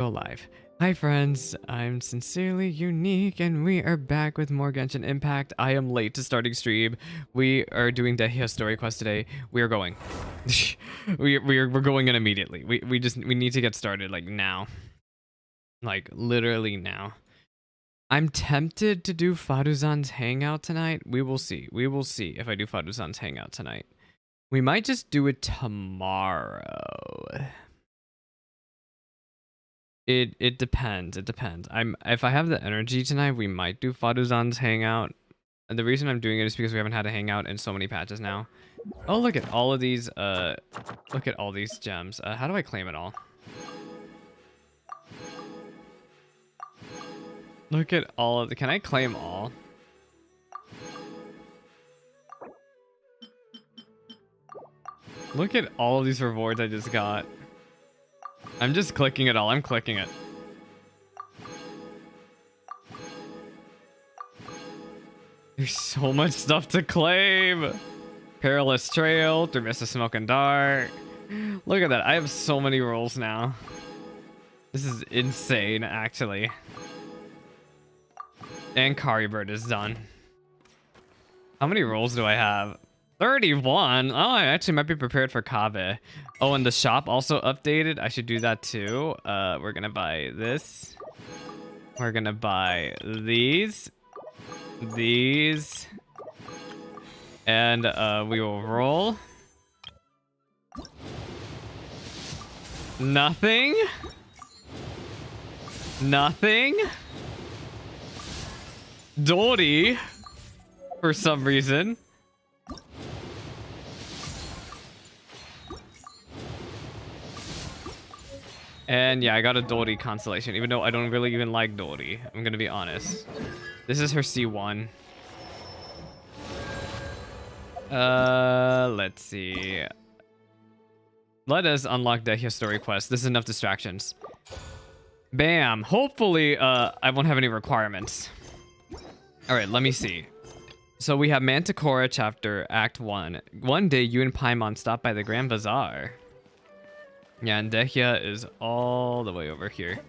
Go live. Hi friends, I'm Sincerely Unique and we are back with more Genshin Impact. I am late to starting stream. We are doing Dehya story quest today. We are going. we're going in immediately. We need to get started like now. Like literally now. I'm tempted to do Faruzan's hangout tonight. We will see. We will see if I do Faruzan's hangout tonight. We might just do it tomorrow. It depends. It depends. If I have the energy tonight, we might do Faruzan's hangout. And the reason I'm doing it is because we haven't had a hangout in so many patches now. Oh, look at all of these. Look at all these gems. How do I claim it all? Look at all of the. Can I claim all? Look at all of these rewards I just got. I'm just clicking it all. I'm clicking it. There's so much stuff to claim. Perilous Trail, through Mist of Smoke and Dark. Look at that. I have so many roles now. This is insane, actually. And Caribird is done. How many roles do I have? 31. Oh, I actually might be prepared for Kave. Oh, and the shop also updated. I should do that too. We're gonna buy this. We're gonna buy these. These. And we will roll. Nothing. Nothing. Dory. For some reason. And yeah, I got a Dory constellation, even though I don't really even like Dory. I'm gonna be honest. This is her C1. Let's see. Let us unlock Dehya story quest. This is enough distractions. Bam. Hopefully, I won't have any requirements. All right, let me see. So we have Mantichora chapter, Act 1. One day, you and Paimon stop by the Grand Bazaar. Yeah, and Dehya is all the way over here.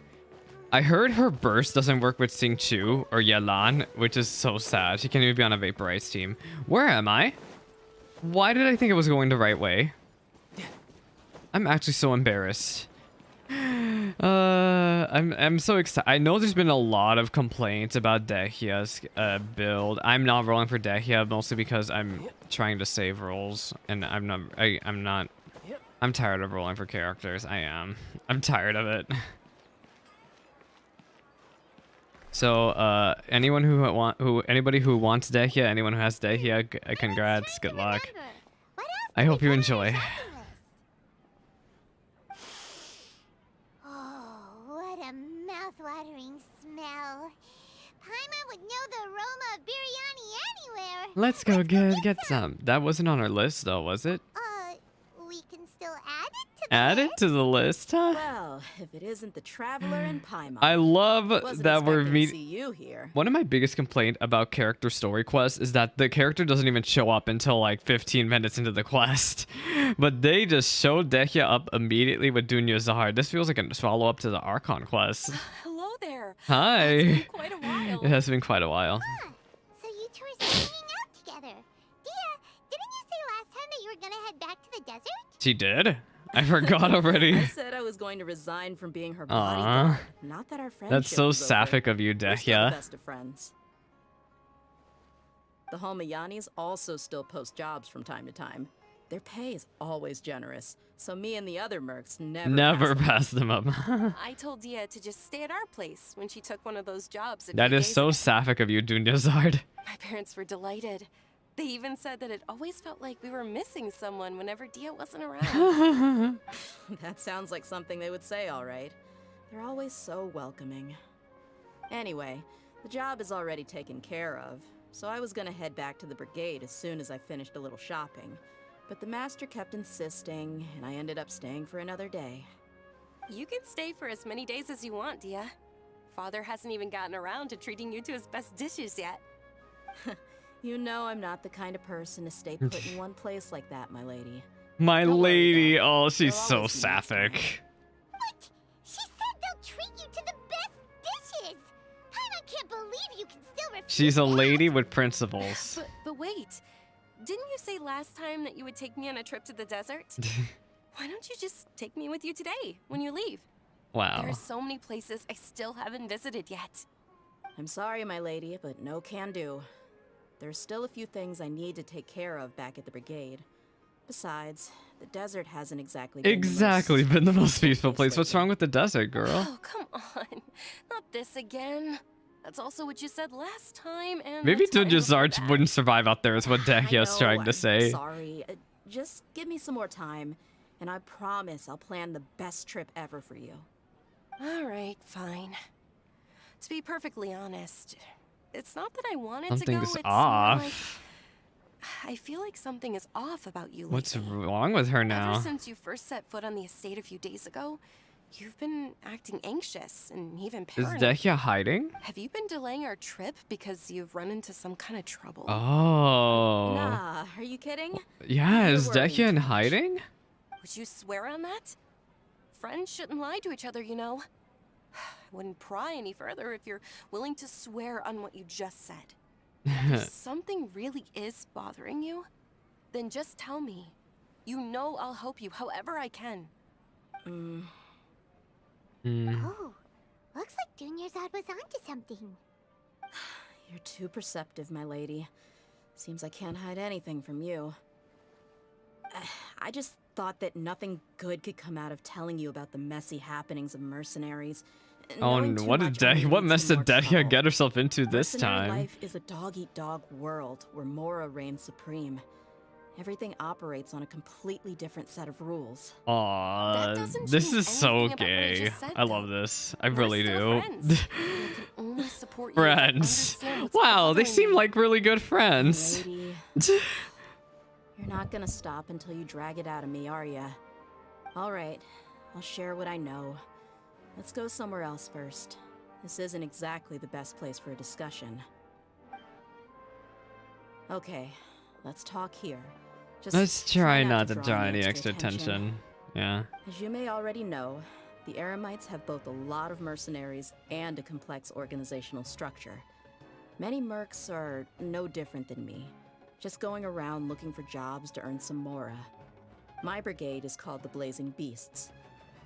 I heard her burst doesn't work with Xingqiu or Yelan, which is so sad. She can't even be on a Vaporize team. Where am I? Why did I think it was going the right way? I'm actually so embarrassed. I'm so excited. I know there's been a lot of complaints about Dehya's build. I'm not rolling for Dehya mostly because I'm trying to save rolls, and I'm tired of rolling for characters. I am. I'm tired of it. So, anybody who wants Dehya, anyone who has Dehya, congrats, good luck. I hope you enjoy. Oh, what a mouth-watering smell. Paimon would know the aroma of biryani anywhere. Let's go get some. That wasn't on our list though, was it? We can still add it to the Add list? it to the list, huh? Well, if it isn't the Traveler and Paimon. I love Wasn't that we're expecting to see meeting. you here. One of my biggest complaints about character story quests is that the character doesn't even show up until like 15 minutes into the quest. But they just showed Dehya up immediately with Dunya Zahar. This feels like a follow-up to the Archon quest. Hello there. Hi. It's been quite a while. It has been quite a while. So you two are still hanging out together. Dehya, didn't you say last time that you were gonna head back to the desert? She did? I forgot already. I said I was going to resign from being her bodyguard. Not that our friendship That's so was over. sapphic of you, We're still the Dehya. best of friends. The Homayanis also still post jobs from time to time. Their pay is always generous, so me and the other mercs never Pass them up. I told Dehya to just stay at our place when she took one of those jobs. That is so sapphic of you, Dunya Zard. My parents were delighted. They even said that it always felt like we were missing someone whenever Dehya wasn't around. That sounds like something they would say, all right. They're always so welcoming. Anyway, the job is already taken care of, so I was gonna head back to the brigade as soon as I finished a little shopping. But the master kept insisting, and I ended up staying for another day. You can stay for as many days as you want, Dehya. Father hasn't even gotten around to treating you to his best dishes yet. You know I'm not the kind of person to stay put in one place like that, my lady. My Don't worry, lady. though. Oh, she's There'll so always be next time. sapphic. What? She said they'll treat She's a lady with principles. But wait, didn't you say last time that you would take me on a trip to the desert? Why don't you just take me with you today when you leave? Wow. There are so many places I still haven't visited yet. I'm sorry, my lady, but no can do. There's still a few things I need to take care of back at the brigade. Besides, the desert hasn't exactly been The most peaceful place. What's wrong with the desert, girl? Oh, come on. Not this again. That's also what you said last time, and Maybe the time Dungeon before Zarch that. wouldn't survive out there is what Dehya's trying to I'm say. sorry. Just give me some more time, and I promise I'll plan the best trip ever for you. All right, fine. To be perfectly honest, it's not that I wanted to go. Something's It's off. more like I feel like something is off about you lately. What's wrong with her now? Ever since you first set foot on the estate a few days ago, you've been acting anxious and even Is paranoid. Dehya hiding? Have you been delaying our trip because you've run into some kind of trouble? Oh. Nah, are you kidding? Yeah, You're is worrying Dehya too in much. hiding? Would you swear on that? Friends shouldn't lie to each other, you know. I wouldn't pry any further if you're willing to swear on what you just said. If something really is bothering you, then just tell me. You know I'll help you however I can. Hmm. Oh, looks like Dunyarzad was onto something. You're too perceptive, my lady. Seems I can't hide anything from you. I just thought that nothing good could come out of telling you about the messy happenings of mercenaries. Oh, Knowing too what did much only what leads mess to did more Dehya trouble. get herself into this Mercenary time? life is a dog-eat-dog world where Mora reigns supreme. Everything operates on a completely different set of rules. Aw, That doesn't this change is so anything about what I gay. just said, I love though. this. I We're really still do. friends, and I can only support you if I Friends. understand what's Wow, they bothering seem you. like really good friends. Lady, you're not gonna stop until you drag it out of me, are ya? All right, I'll share what I know. Let's go somewhere else first. This isn't exactly the best place for a discussion. Okay, let's talk here. Just Let's try not to draw draw any extra attention. Yeah. As you may already know, the Eremites have both a lot of mercenaries and a complex organizational structure. Many mercs are no different than me, just going around looking for jobs to earn some mora. My brigade is called the Blazing Beasts.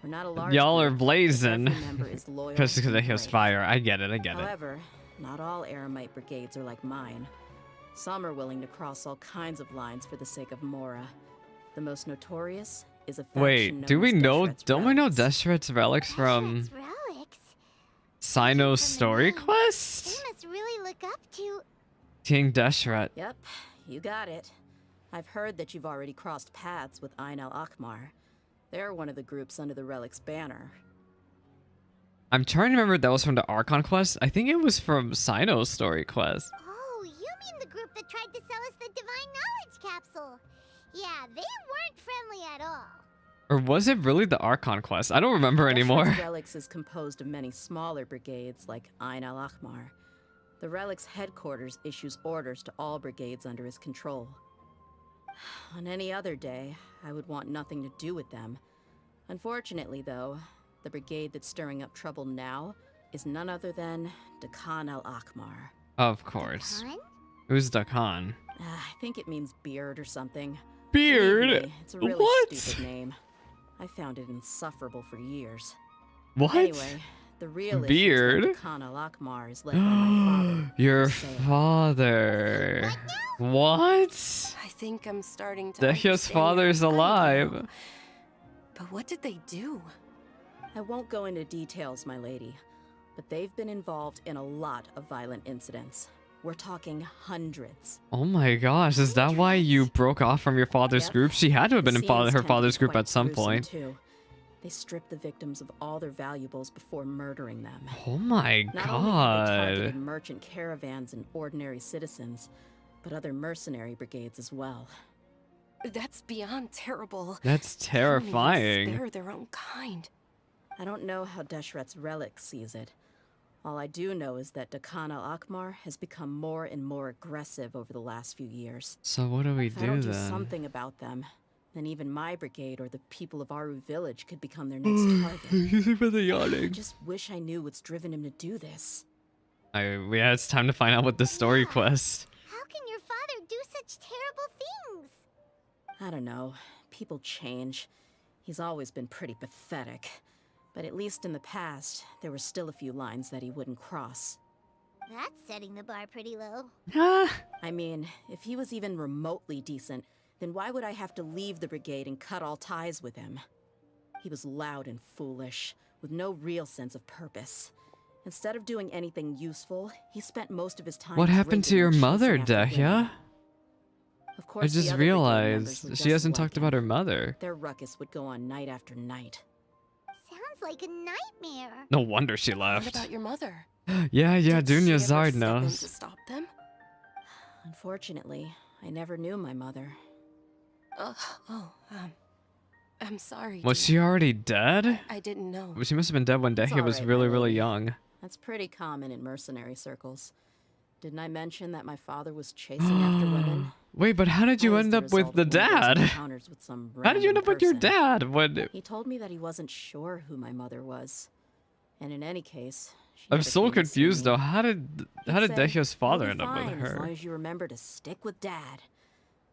We're not a large Y'all are group, but blazing. every member is loyal Especially because and Dehya's brave. fire. I get it, I get it. However, not all Eremite brigades are like mine. Some are willing to cross all kinds of lines for the sake of mora. The most notorious is a faction Wait, known do we as know? Deshret's Don't we know Relics. Deshret's relics from Deshret's relics? Sino's story They quest? must really look up to. King Deshret. Yep, you got it. I've heard that you've already crossed paths with Ain al-Akmar. They're one of the groups under the Relic's banner. I'm trying to remember if that was from the Archon quest. I think it was from Sino's story quest. Oh, you mean the group that tried to sell us the Divine Knowledge Capsule? Yeah, they weren't friendly at all. Or was it really the Archon quest? I don't remember anymore. Deshret's Relics is composed of many smaller brigades like Ain al-Akmar. The Relic's headquarters issues orders to all brigades under his control. On any other day, I would want nothing to do with them. Unfortunately, though, the brigade that's stirring up trouble now is none other than Dakan al-Akmar. Of course. Huh? Who's Dakan? I think it means beard or something. Beard? Believe me, it's a really What? stupid name. I found it insufferable for years. What? Anyway, the real Beard? issue is that Dakan al-Akmar is led by my father. Your Sale. father. What? I think I'm starting to Dehya's understand father's now. I don't alive. know. But what did they do? I won't go into details, my lady, but they've been involved in a lot of violent incidents. We're talking hundreds. Oh my gosh, is that why you broke off from your father's Yep. group? She had to have been The in scenes her tend to be father's group quite at some gruesome, point. Too. They stripped the victims of all their valuables before murdering them. Oh my Not only have they targeted god. merchant caravans and ordinary citizens, but other mercenary brigades as well. That's beyond terrible. That's They don't even terrifying. spare their own kind. I don't know how Deshret's relic sees it. All I do know is that Dakan al-Akmar has become more and more aggressive over the last few years. So what do we If I do don't do then? something about them, then even my brigade or the people of Aru village could become their next target. He's really I yawning. just wish I knew what's driven him to do this. Yeah, it's time to find out what the story quest. How can your father do such terrible things? I don't know. People change. He's always been pretty pathetic. But at least in the past, there were still a few lines that he wouldn't cross. That's setting the bar pretty low. Ah. I mean, if he was even remotely decent, then why would I have to leave the brigade and cut all ties with him? He was loud and foolish, with no real sense of purpose. Instead of doing anything useful, he spent most of his time. What happened to drinking your and mother, chasing after women. Dehya? Of course, I the just other brigade members were realized she just hasn't like talked about her him. mother. Their ruckus would go on night after night. Sounds like a nightmare. No wonder she What left. about your mother? Yeah, Did Dunya she ever Zard step in knows. to stop them? Unfortunately, I never knew my mother. I'm sorry. Was dear. she already dead? I didn't know. Well, she must have been dead when It's Dehya was alright, really, my really lady. young. That's pretty common in mercenary circles. Didn't I mention that my father was chasing after women? Wait, but how did you That was end the up with result the of one of those dad? encounters with some How did you end random up with your person. dad? What? He told me that he wasn't sure who my mother was. And in any case, she I'm never so came to see confused me. though. How did He'd say, Dehya's father "You'll end be up with fine, as long her? as you remember to stick with Dad.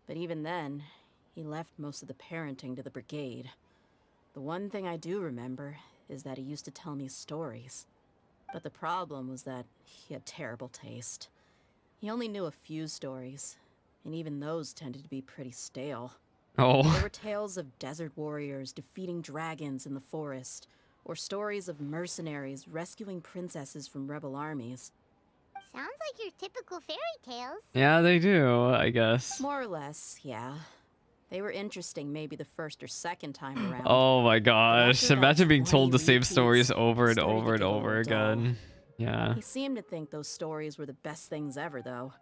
But even then, he left most of the parenting to the brigade. The one thing I do remember is that he used to tell me stories. But the problem was that he had terrible taste. He only knew a few stories, and even those tended to be pretty stale. There Oh, were tales of desert warriors defeating dragons in the forest, or stories of mercenaries rescuing princesses from rebel armies. Sounds like your typical fairy tales. yeah, they do, I guess. More or less, yeah. They were interesting maybe the first or second time around. Oh my gosh! after about Imagine being 20 told the same repeats, stories over and started to over and get a over little dull. again. Yeah. He seemed to think those stories were the best things ever, though.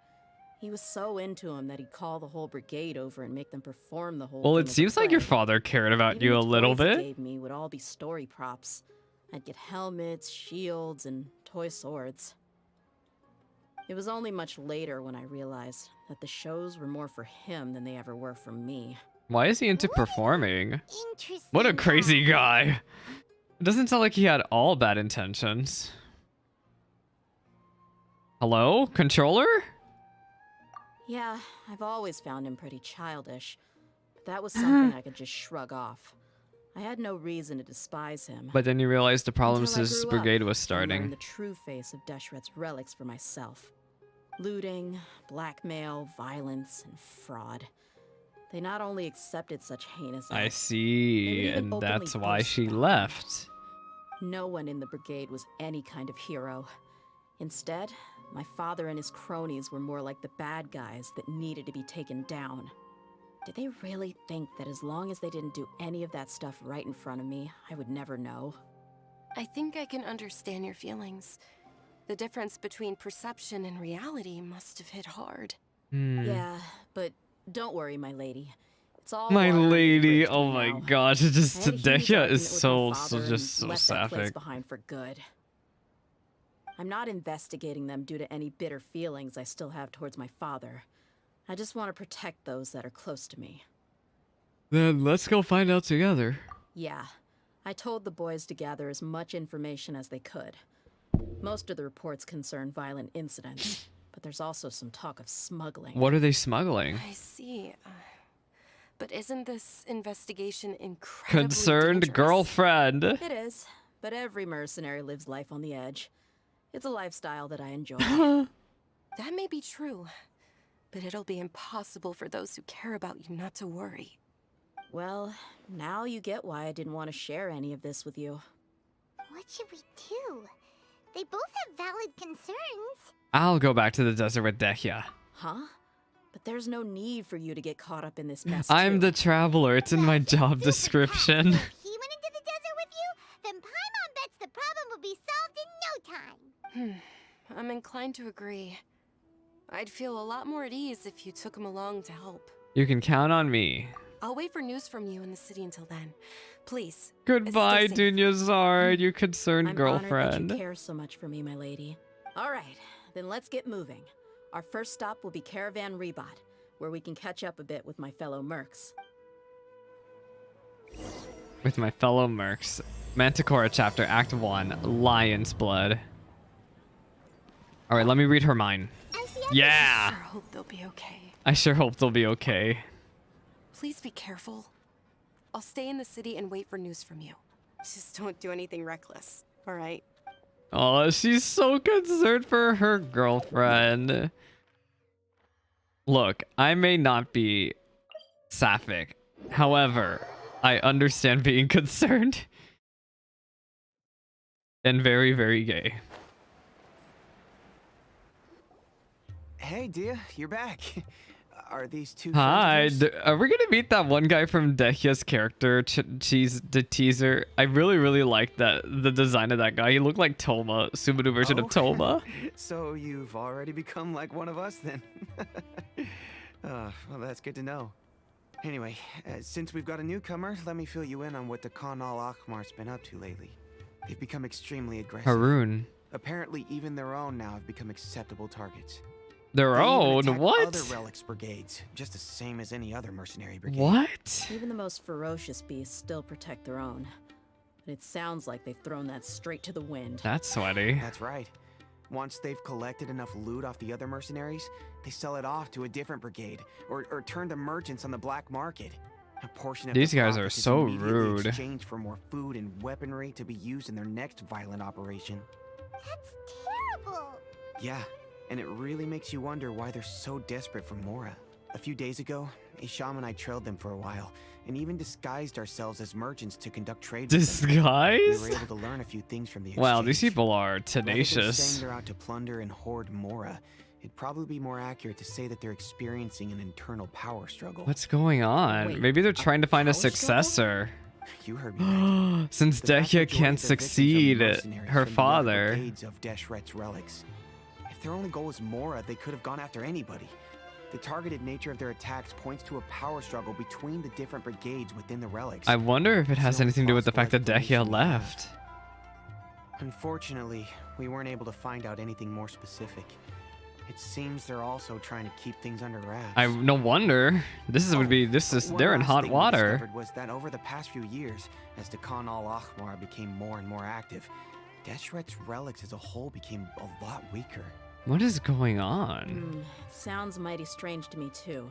He was so into them that he'd call the whole brigade over and make them perform the whole Well, thing it as a seems like your play. father cared about Even you the a little toys he bit. gave me would all be story props. I'd get helmets, shields, and toy swords. It was only much later when I realized that the shows were more for him than they ever were for me. Why is he into performing? Interesting. What a crazy guy. It doesn't sound like he had all bad intentions. Hello? Controller? Yeah, I've always found him pretty childish. But that was something I could just shrug off. I had no reason to despise him. But then you realized the problems Until I his grew brigade up was and starting. learned the true face of Deshret's relics for myself. Looting, blackmail, violence, and fraud. They not only accepted such heinous I acts, see, even and openly that's why boast she about them. left. no one in the brigade was any kind of hero. Instead, my father and his cronies were more like the bad guys that needed to be taken down. Did they really think that as long as they didn't do any of that stuff right in front of me, I would never know? I think I can understand your feelings. The difference between perception and reality must have hit hard. Yeah, but don't worry, my lady. It's all My water under the lady, bridge oh now. my gosh, it's just I had a huge Dehya argument is with my so father just and so left that place sapphic. behind for good. I'm not investigating them due to any bitter feelings I still have towards my father. I just want to protect those that are close to me. Then let's go find out together. Yeah, I told the boys to gather as much information as they could. Most of the reports concern violent incidents, but there's also some talk of smuggling. What are they smuggling? I see. But isn't this investigation incredibly Concerned dangerous? girlfriend. It is, but every mercenary lives life on the edge. It's a lifestyle that I enjoy. That may be true, but it'll be impossible for those who care about you not to worry. Well, now you get why I didn't want to share any of this with you. What should we do? They both have valid concerns. I'll go back to the desert with Dehya. Huh? But there's no need for you to get caught up in this mess, I'm too. the traveler. It's in my job Super description. If he went into the desert with you, then Paimon bets the problem will be solved in no time. I'm inclined to agree. I'd feel a lot more at ease if you took him along to help. You can count on me. I'll wait for news from you in the city until then. Please. Goodbye, stay safe. Dunya Zard, you concerned I'm honored that girlfriend. you care so much for me, my lady. All right, then let's get moving. Our first stop will be Caravan Rebot, where we can catch up a bit with my fellow mercs. With my fellow mercs. Mantichora chapter, Act 1, Lionsblood. All right, let me read her mind. I see I Yeah. sure hope they'll be okay. I sure hope they'll be okay. Please be careful. I'll stay in the city and wait for news from you. Just don't do anything reckless, all right? Oh, she's so concerned for her girlfriend. Look, I may not be sapphic. However, I understand being concerned. And very, very gay. Hey, Dehya, you're back. Are these two Hi, friends of yours? are we gonna meet that one guy from Dehya's character, the teaser? I really, really like the design of that guy. He looked like Toma, Subaru version of Toma. So you've already become like one of us then? Well, that's good to know. Anyway, since we've got a newcomer, let me fill you in on what the Khan al-Ahmar's been up to lately. They've become extremely aggressive. Haroon. Apparently, even their own now have become acceptable targets. Their They even own? attack What? Other relics brigades, just the same as any other mercenary brigade. What? Even the most ferocious beasts still protect their own. But it sounds like they've thrown that straight to the wind. That's sweaty. That's right. Once they've collected enough loot off the other mercenaries, they sell it off to a different brigade, or turn to merchants on the black market. A portion of These the guys are profits is so immediately rude. exchanged for more food and weaponry to be used in their next violent operation. That's terrible. Yeah, and it really makes you wonder why they're so desperate for Mora. A few days ago, Isham and I trailed them for a while, and even disguised ourselves as merchants to conduct trade with them. We Disguised? were able to learn a few things from the exchange. Wow, these people are Rather than tenacious. saying they're out to plunder and hoard Mora, it'd probably be more accurate to say that they're experiencing an internal power struggle. What's going on? Wait, Maybe they're trying to find a power struggle? successor. You heard me right. Since The vast Dehya majority can't of the victims are succeed, mercenaries her from the other father. brigades of Deshret's relics. If their only goal was Mora, they could have gone after anybody. The targeted nature of their attacks points to a power struggle between the different brigades within the relics. I wonder if it It's has the only anything to do with the fact possible that Dehya explanation we have. left. Unfortunately, we weren't able to find out anything more specific. It seems they're also trying to keep things under wraps. No wonder. This is One they're in last hot thing we water. discovered was that over the past few years, as the Khan al-Ahmar became more and more active, Deshret's relics as a whole became a lot weaker. What is going on? It sounds mighty strange to me too.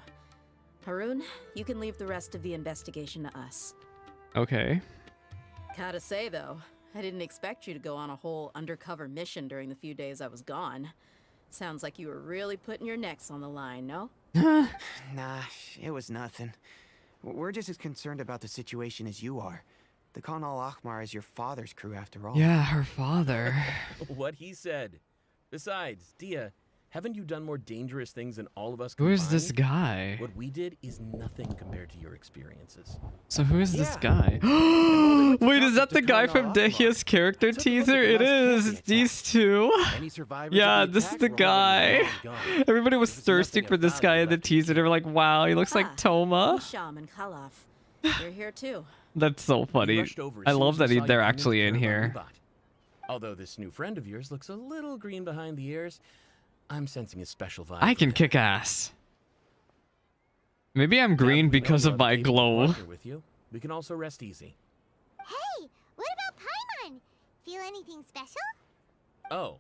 Haroon, you can leave the rest of the investigation to us. Okay. Gotta say though, I didn't expect you to go on a whole undercover mission during the few days I was gone. Sounds like you were really putting your necks on the line, no? Nah, it was nothing. We're just as concerned about the situation as you are. The Khan al-Ahmar is your father's crew after all. Yeah, her father. What he said. Besides, Dehya, haven't you done more dangerous things than all of us Who is this combined? guy? What we did is nothing compared to your experiences. So who is this Yeah. guy? went to Wait, is talk that to the guy Khan from al-Ahmar. Dehya's character Took a look at teaser? the It last is. camping These attack. two. Any survivors Yeah, of the this is attack the were already guy. long gone. Everybody was There was thirsting nothing for of this guy value in the left to teaser. They were like, wow, he looks like Ah, Toma. Isham and Khalaf. You're here too. That's so We funny. rushed over as I soon love as we that saw you they're come in actually to in care about here. Ubot. Although this new friend of yours looks a little green behind the ears, I'm sensing a special vibe. I from can him. kick ass. Maybe I'm Now green that we know because you of have a my capable glow. partner with you, we can also rest easy. Hey, what about Paimon? Feel anything special? Oh,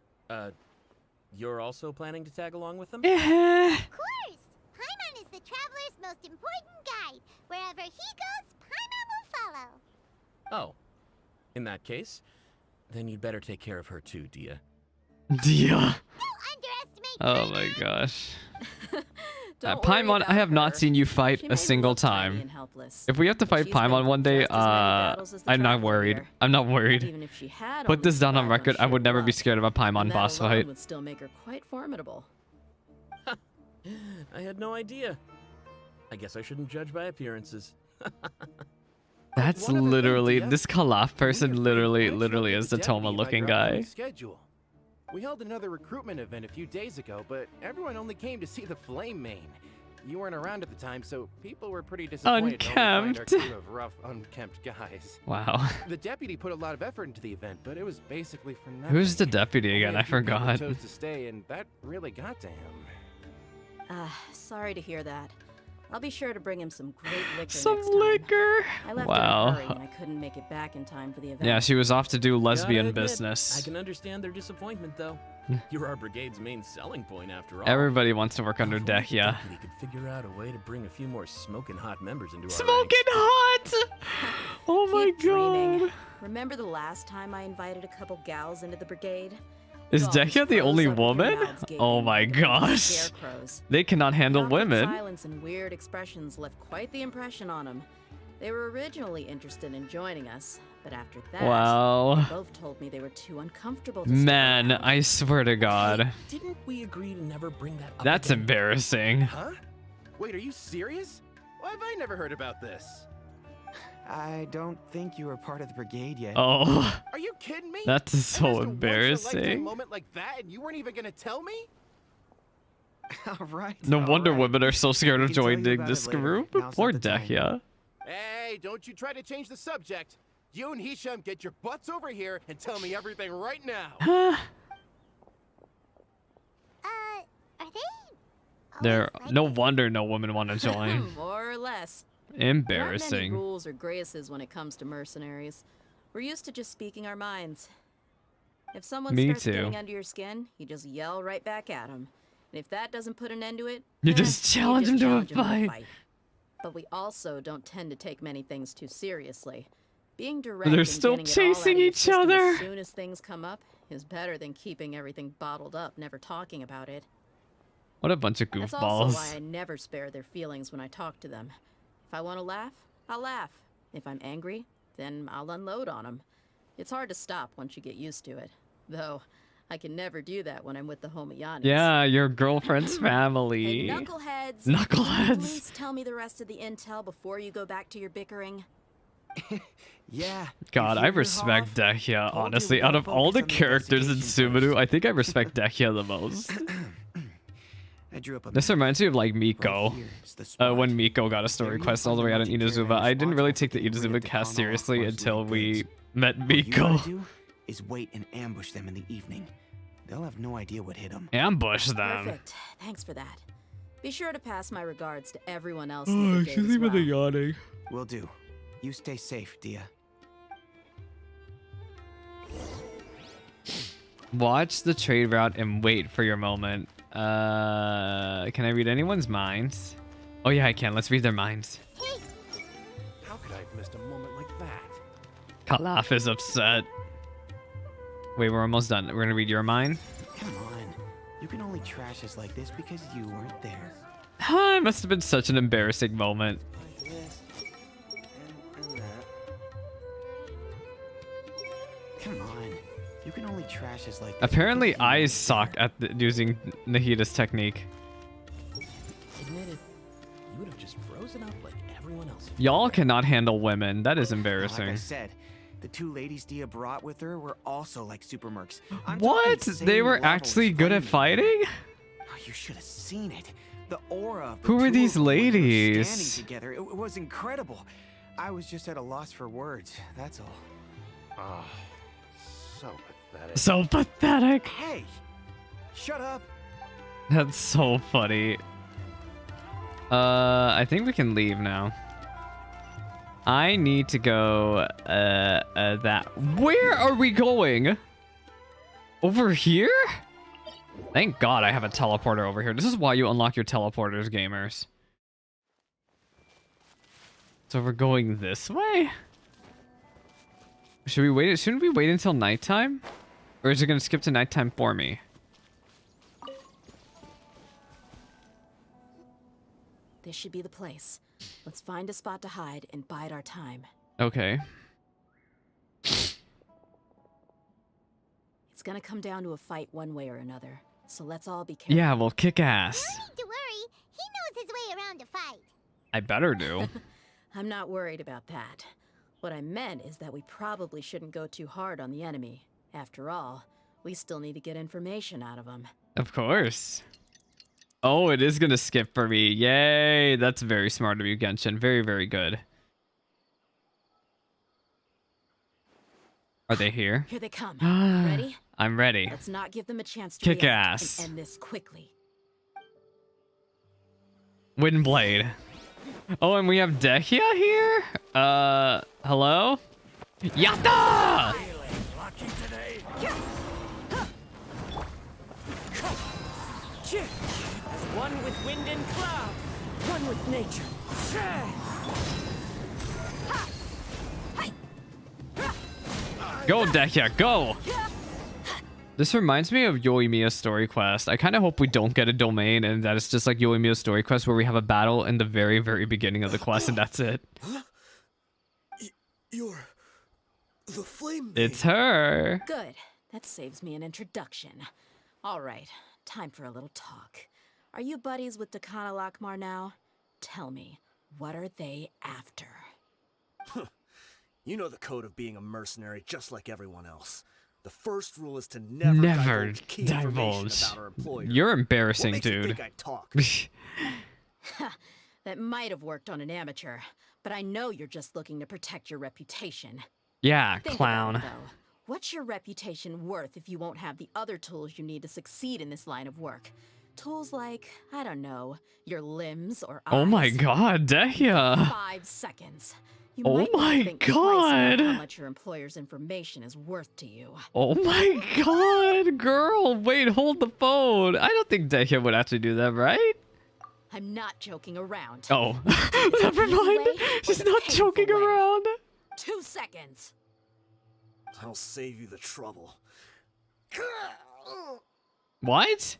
you're also planning to tag along with them? Eh. Of course! Paimon is the traveler's most important guide. Wherever he goes, Paimon will follow. Oh, in that case, then you'd better take care of her too, Dehya. Dehya. Don't underestimate Oh Paimon! my gosh. Don't worry Paimon, I about have not her. seen you fight She a may single look tiny time. and helpless, If we have to but fight she's been Paimon one day, just as many battles as the I'm not traveler worried. here. I'm not worried. Even if she had Put only this down on survived record. I would sheer never be luck, scared of a Paimon and that boss alone fight. would still make her quite formidable. I had no idea. I guess I shouldn't judge by appearances. That's One other thing, literally Dehya. this Khalaf person. Me and Literally Fred managed to is update the deputy Toma about looking your upcoming guy. schedule. We held another recruitment event a few days ago, but everyone only came to see the Flame Main. You weren't around at the time, so people were pretty disappointed to only find our Unkempt. crew of rough, unkempt guys. Wow. The deputy put a lot of effort into the event, but it was basically for nothing. Who's the deputy Only again? a I few people forgot. chose to stay, and that really got to him. Sorry to hear that. I'll be sure to bring him some great liquor Some next time. liquor. I left Wow. in a hurry and I couldn't make it back in time for the event. Yeah, she was off to do lesbian Gotta admit, business. I can understand their disappointment, though. You're our brigade's main selling point, after all. Everybody wants to work under If only the Dehya. deputy could figure out a way to bring a few more smoking hot members into our Smoking hot! Oh my Keep dreaming. god. Remember the last time I invited a couple gals into the brigade? Is You always Dehya the froze only up with your woman? mouths gaping Oh like my a bunch of gosh. scarecrows. They cannot handle Awkward women. Silence and weird expressions left quite the impression on them. They were originally interested in joining us, but after that, Wow. they both told me they were too uncomfortable to stick Man, around. I swear to God. Hey, didn't we agree to never bring that up That's again? embarrassing. Huh? Wait, are you serious? Why have I never heard about this? I don't think you were part of the brigade yet. Oh, Are you kidding me? that's I so missed a once-in-a-lifetime embarrassing. moment like that, and you weren't even gonna tell me? All right. No all wonder right. women are so scared We of can tell you joining about this it later. group. Now's Poor not the time. Dehya. Hey, don't you try to change the subject. You and Hisham get your butts over here and tell me everything right now. Are they? There. always like No this? wonder no women want to join. More or less. There aren't many Embarrassing. rules or graces when it comes to mercenaries. We're used to just speaking our minds. If someone Me starts too. getting under your skin, you just yell right back at them. And if that doesn't put an end to it, You eh, just challenge him to a challenge 'em fight. But we also don't tend to take many things too seriously. Being direct They're and still getting it all out of chasing your each system other. as soon as things come up is better than keeping everything bottled up, never talking about it. What a bunch of That's also why goofballs. I never spare their feelings when I talk to them. If I want to laugh, I'll laugh. If I'm angry, then I'll unload on them. It's hard to stop once you get used to it. Though, I can never do that when I'm with the Homayanis. Yeah, your girlfriend's Hey, family. knuckleheads! Knuckleheads. Please tell me the rest of the intel before you go back to your bickering. Yeah. God, you I hear her, respect Hoff? Dehya, Told you honestly. we Out gotta of all the focus on the characters in investigation Subaru, first. I think I respect Dehya the most. I drew up a This map. reminds me of like Right Miko. here is the spot. When Miko got a story There you quest all the find way out in Mantichora and Inazuba. I didn't really responsible take the for getting rid Inazuba of the cast Kano seriously Akbar's until late we goods. met What you Miko. gotta do is wait and ambush them in the evening. They'll have no idea what hit them. Ambush them. Perfect. Thanks for that. Be sure to pass my regards to everyone else in the brigade as well. yawning. Will do. You stay safe, Dehya. Watch the trade route and wait for your moment. Can I read anyone's minds? Oh yeah, I can. Let's read their minds. How could I have missed a moment like that? Kalaf is upset. Wait, we're almost done. We're gonna read your mind. Come on. You can only trash us like this because you weren't there. It must have been such an embarrassing moment. Like this. And that. Come on. You can only trash us like this Apparently, because you I weren't suck there. at using Nahida's technique. Admit it. You would have just frozen up like everyone else. Y'all cannot handle women. That is Like I embarrassing. said, the two ladies Dehya brought with her were also like super mercs. I'm What? talking They same were level actually as good at fighting. fighting? Oh, you should have seen it. The aura of the Who were two these of them when they were ladies? standing together. It was incredible. I was just at a loss for words. That's all. Oh, so pathetic. So pathetic. Hey, shut up. That's so funny. I think we can leave now. I need to go, Where are we going? Over here? Thank God I have a teleporter over here. This is why you unlock your teleporters, gamers. So we're going this way? Should we wait? Shouldn't we wait until nighttime? Or is it gonna skip to nighttime for me? This should be the place. Let's find a spot to hide and bide our time. Okay. It's gonna come down to a fight one way or another. So let's all be careful. Yeah, well, kick ass. No need to worry. He knows his way around a fight. I better do. I'm not worried about that. What I meant is that we probably shouldn't go too hard on the enemy. After all, we still need to get information out of them. Of course. Oh, it is gonna skip for me. Yay! That's very smart of you, Genshin. Very, very good. Are they here? Here they come. Ah. Ready? I'm ready. Let's not give them a chance to Kick react ass. and end this quickly. Windblade. Oh, and we have Dehya here? Hello? Yatta! As one with wind and cloud, one with nature. Go, Dehya, go! This reminds me of Yoimiya's story quest. I kind of hope we don't get a domain and that it's just like Yoimiya's story quest where we have a battle in the very, very beginning of the quest and that's it. You're the flame. It's her. Good. That saves me an introduction. All right, time for a little talk. Are you buddies with Dakana Lakmar now? Tell me, what are they after? You know the code of being a mercenary just like everyone else. The first rule is to never divulge key information about our employer. You're embarrassing, What makes you dude. think I talk? That might have worked on an amateur, but I know you're just looking to protect your reputation. Yeah, Think clown. about it, though. What's your reputation worth if you won't have the other tools you need to succeed in this line of work? Tools like, I don't know, your limbs or eyes. Oh my god, Dehya. 5 seconds. You Oh might wanna my think twice about God. how much your employer's information is worth to you. Oh my god, girl. Wait, hold the phone. I don't think Dehya would actually do that, right? I'm not joking around. Oh, never easy mind. way or She's the not painful joking way? around. 2 seconds. I'll save you the trouble. What?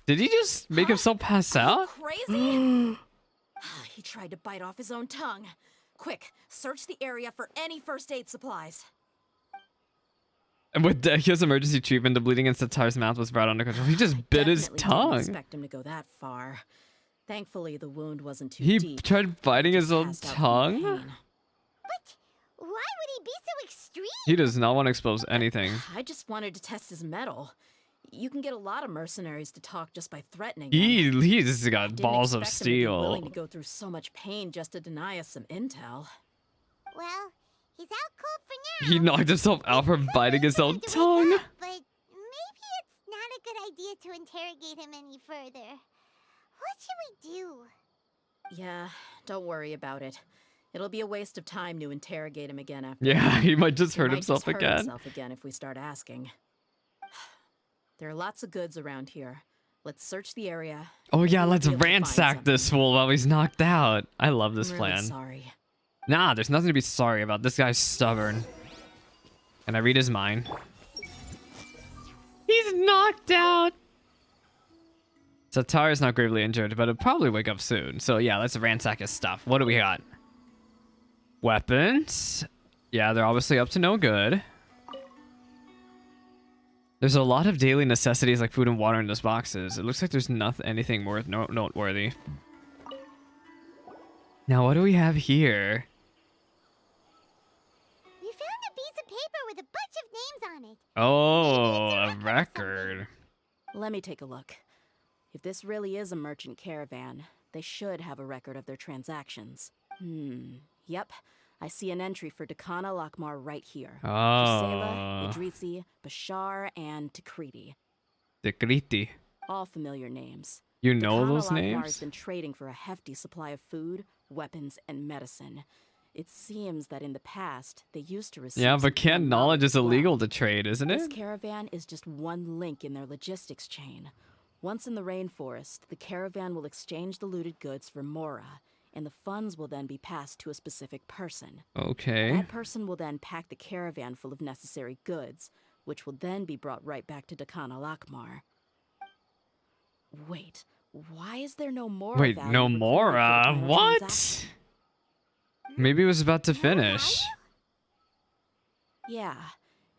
Did he just make himself pass out? Crazy? He tried to bite off his own tongue. Quick, search the area for any first aid supplies. And with Dehya's emergency treatment, the bleeding in Satar's mouth was brought under control. He just bit his Definitely didn't tongue. expect him to go that far. Thankfully, the wound wasn't too He deep. tried biting his own Passed out from the tongue? But pain. why would he be so extreme? He does not want to expose anything. I just wanted to test his mettle. You can get a lot of mercenaries to talk just by threatening He's got them. balls Didn't of expect him to be willing steel. to go through so much pain just to deny us some intel. Well, he's out cold for now. He knocked himself out for biting his own tongue. But maybe it's not a good idea to interrogate him any further. What should we do? Yeah, don't worry about it. It'll be a waste of time to interrogate him again after. Yeah, he might just He hurt might himself hurt again. himself again if we start asking. There are lots of goods around here. Let's search the area. Oh Maybe yeah, we'll let's be able to find ransack this something. fool while he's knocked out. I love this I'm really plan. sorry. Nah, there's nothing to be sorry about. This guy's stubborn. Can I read his mind? He's knocked out. Satar is not gravely injured, but he'll probably wake up soon. So yeah, let's ransack his stuff. What do we got? Weapons. Yeah, they're obviously up to no good. There's a lot of daily necessities like food and water in those boxes. It looks like there's anything worth noteworthy. Now, what do we have here? We found a piece of paper with a bunch of names on it. Oh, Maybe a it's a record. Let me take a look. If this really is a merchant caravan, they should have a record of their transactions. Yep. I see an entry for Dakana Lakmar right here. Gisela, Oh, Idrisi, Bashar, and Takriti. Dekriti. All familiar names. You know Dakana those Lakmar has names? been trading for a hefty supply of food, weapons, and medicine. It seems that in the past, they used to receive Yeah, some but canned foreign knowledge is as well. illegal to trade, isn't This it? caravan is just one link in their logistics chain. Once in the rainforest, the caravan will exchange the looted goods for Mora, and the funds will then be passed to a specific person. Okay. That person will then pack the caravan full of necessary goods, which will then be brought right back to Dakana Lakmar. Wait, why is there no Mora Wait, value no recorded for the Mora? current What? transaction? Maybe it was about to No finish. value? Yeah,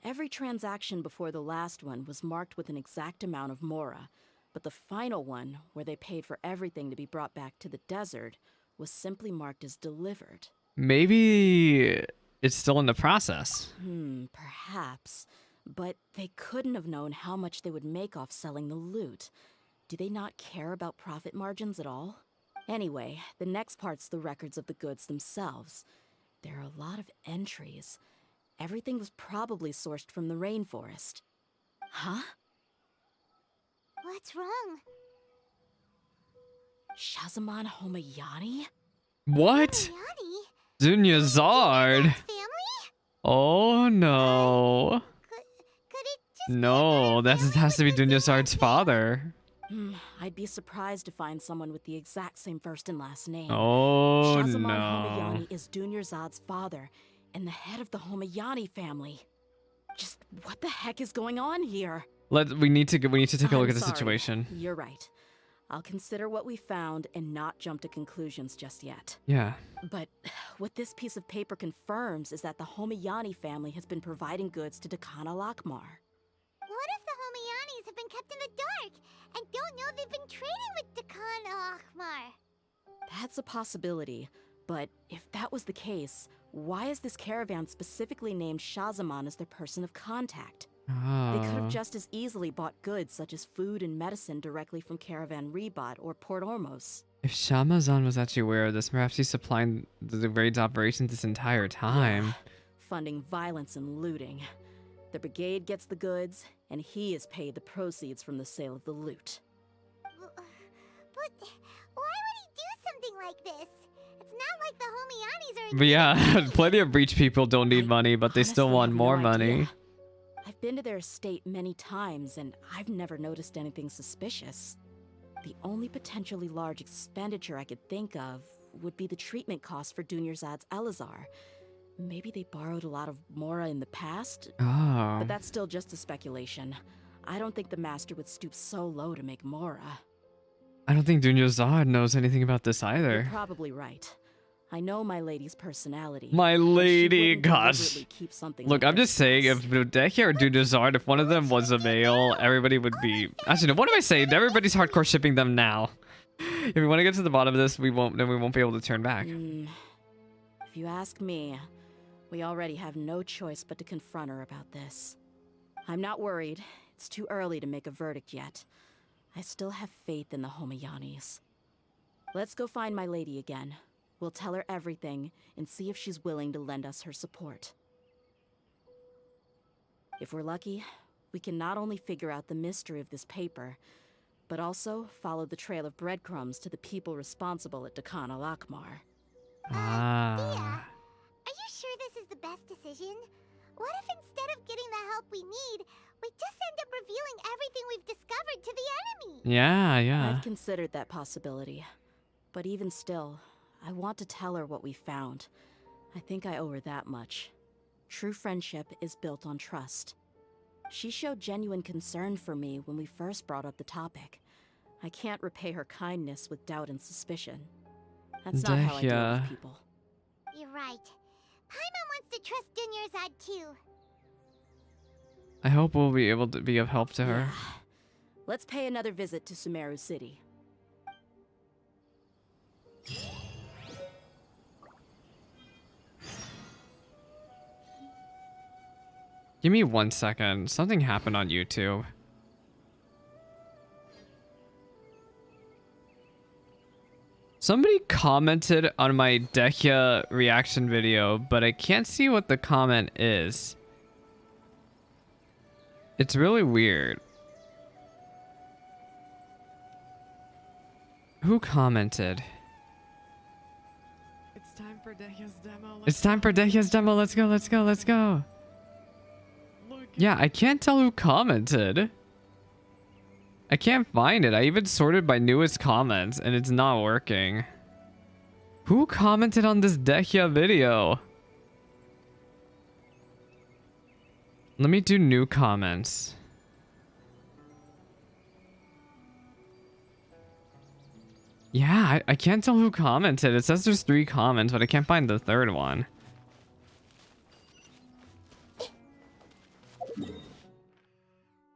every transaction before the last one was marked with an exact amount of Mora, but the final one, where they paid for everything to be brought back to the desert, was simply marked as delivered. Maybe it's still in the process. Perhaps. But they couldn't have known how much they would make off selling the loot. Do they not care about profit margins at all? Anyway, the next part's the records of the goods themselves. There are a lot of entries. Everything was probably sourced from the rainforest. Huh? What's wrong? Shazamon Homayani? What? Biryani? Dunya Zard? Family? Oh no. Could it just No, that has to be Dunya Zard's father. I'd be surprised to find someone with the exact same first and last name. Oh Shazamon no. Homayani is Dunyarzad's father and the head of the Homayani family. Just what the heck is going on here? We need to take a look I'm at the sorry. situation. You're right. I'll consider what we found and not jump to conclusions just yet. Yeah. But what this piece of paper confirms is that the Homayani family has been providing goods to Dakana Lakmar. What if the Homayanis have been kept in the dark and don't know they've been trading with Dakan Akhmar? That's a possibility, but if that was the case, why is this caravan specifically named Shazamon as their person of contact? They could have just as easily bought goods such as food and medicine directly from Caravan Rebot or Port Ormos. If Shamazan was actually aware of this, perhaps he's supplying the raid's operation this entire time. Funding violence and looting. The brigade gets the goods, and he is paid the proceeds from the sale of the loot. But why would he do something like this? It's not like the Homayanis are... But yeah, plenty of breach people don't need money, but they still Honestly want have more no money. idea. I've been to their estate many times, and I've never noticed anything suspicious. The only potentially large expenditure I could think of would be the treatment costs for Dunyarzad's Elazar. Maybe they borrowed a lot of Mora in the past, Oh. but that's still just a speculation. I don't think the master would stoop so low to make Mora. I don't think Dunya Zard knows anything about this You're either. probably right. I know my lady's personality. My and she lady, wouldn't gosh. deliberately keep something Look, like I'm this just saying, close. if Dehya or Dunya Zard, if one of them was a male, everybody would be... Actually, no, what am I saying? Everybody's hardcore shipping them now. If we want to get to the bottom of this, then we won't be able to turn back. If you ask me, we already have no choice but to confront her about this. I'm not worried. It's too early to make a verdict yet. I still have faith in the Homayanis. Let's go find my lady again. We'll tell her everything and see if she's willing to lend us her support. If we're lucky, we can not only figure out the mystery of this paper, but also follow the trail of breadcrumbs to the people responsible at Dakana Lakmar. Ah. Are you sure this is the best decision? What if instead of getting the help we need, we just end up revealing everything we've discovered to the enemy? Yeah. I've considered that possibility. But even still, I want to tell her what we found. I think I owe her that much. True friendship is built on trust. She showed genuine concern for me when we first brought up the topic. I can't repay her kindness with doubt and suspicion. That's not how I deal Dehya. with people. You're right. Paimon wants to trust Dunyarzad too. I hope we'll be able to be of help to her. Yeah. Let's pay another visit to Sumeru City. Give me 1 second. Something happened on YouTube. Somebody commented on my Dehya reaction video, but I can't see what the comment is. It's really weird. Who commented? It's time for Dehya's demo. It's time for Dehya's demo. Let's go, let's go, let's go. Yeah, I can't tell who commented. I can't find it. I even sorted by newest comments and it's not working. Who commented on this Dehya video? Let me do new comments. Yeah, I can't tell who commented. It says there's 3 comments, but I can't find the 3rd one.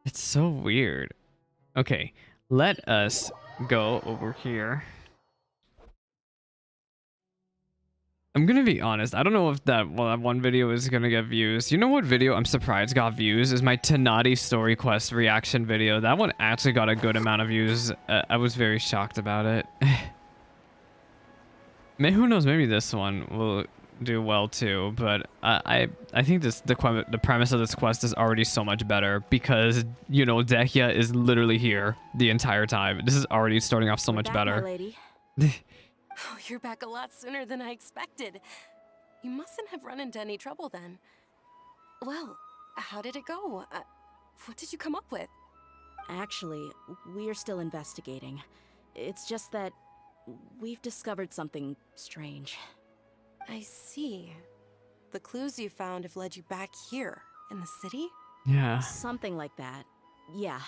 It's so weird. Okay, let us go over here. I'm gonna be honest, I don't know if that one video is gonna get views. You know what video I'm surprised got views? Is my Tenati story quest reaction video. That one actually got a good amount of views. I was very shocked about it. Who knows, maybe this one will do well too, but I think the premise of this quest is already so much better because, you know, Dehya is literally here the entire time. This is already starting off so We're much back, better. my lady. Oh, you're back a lot sooner than I expected. You mustn't have run into any trouble then. Well, how did it go? What did you come up with? Actually, we're still investigating. It's just that we've discovered something strange. I see. The clues you found have led you back here, in the city? Yeah. Something like that. Yeah.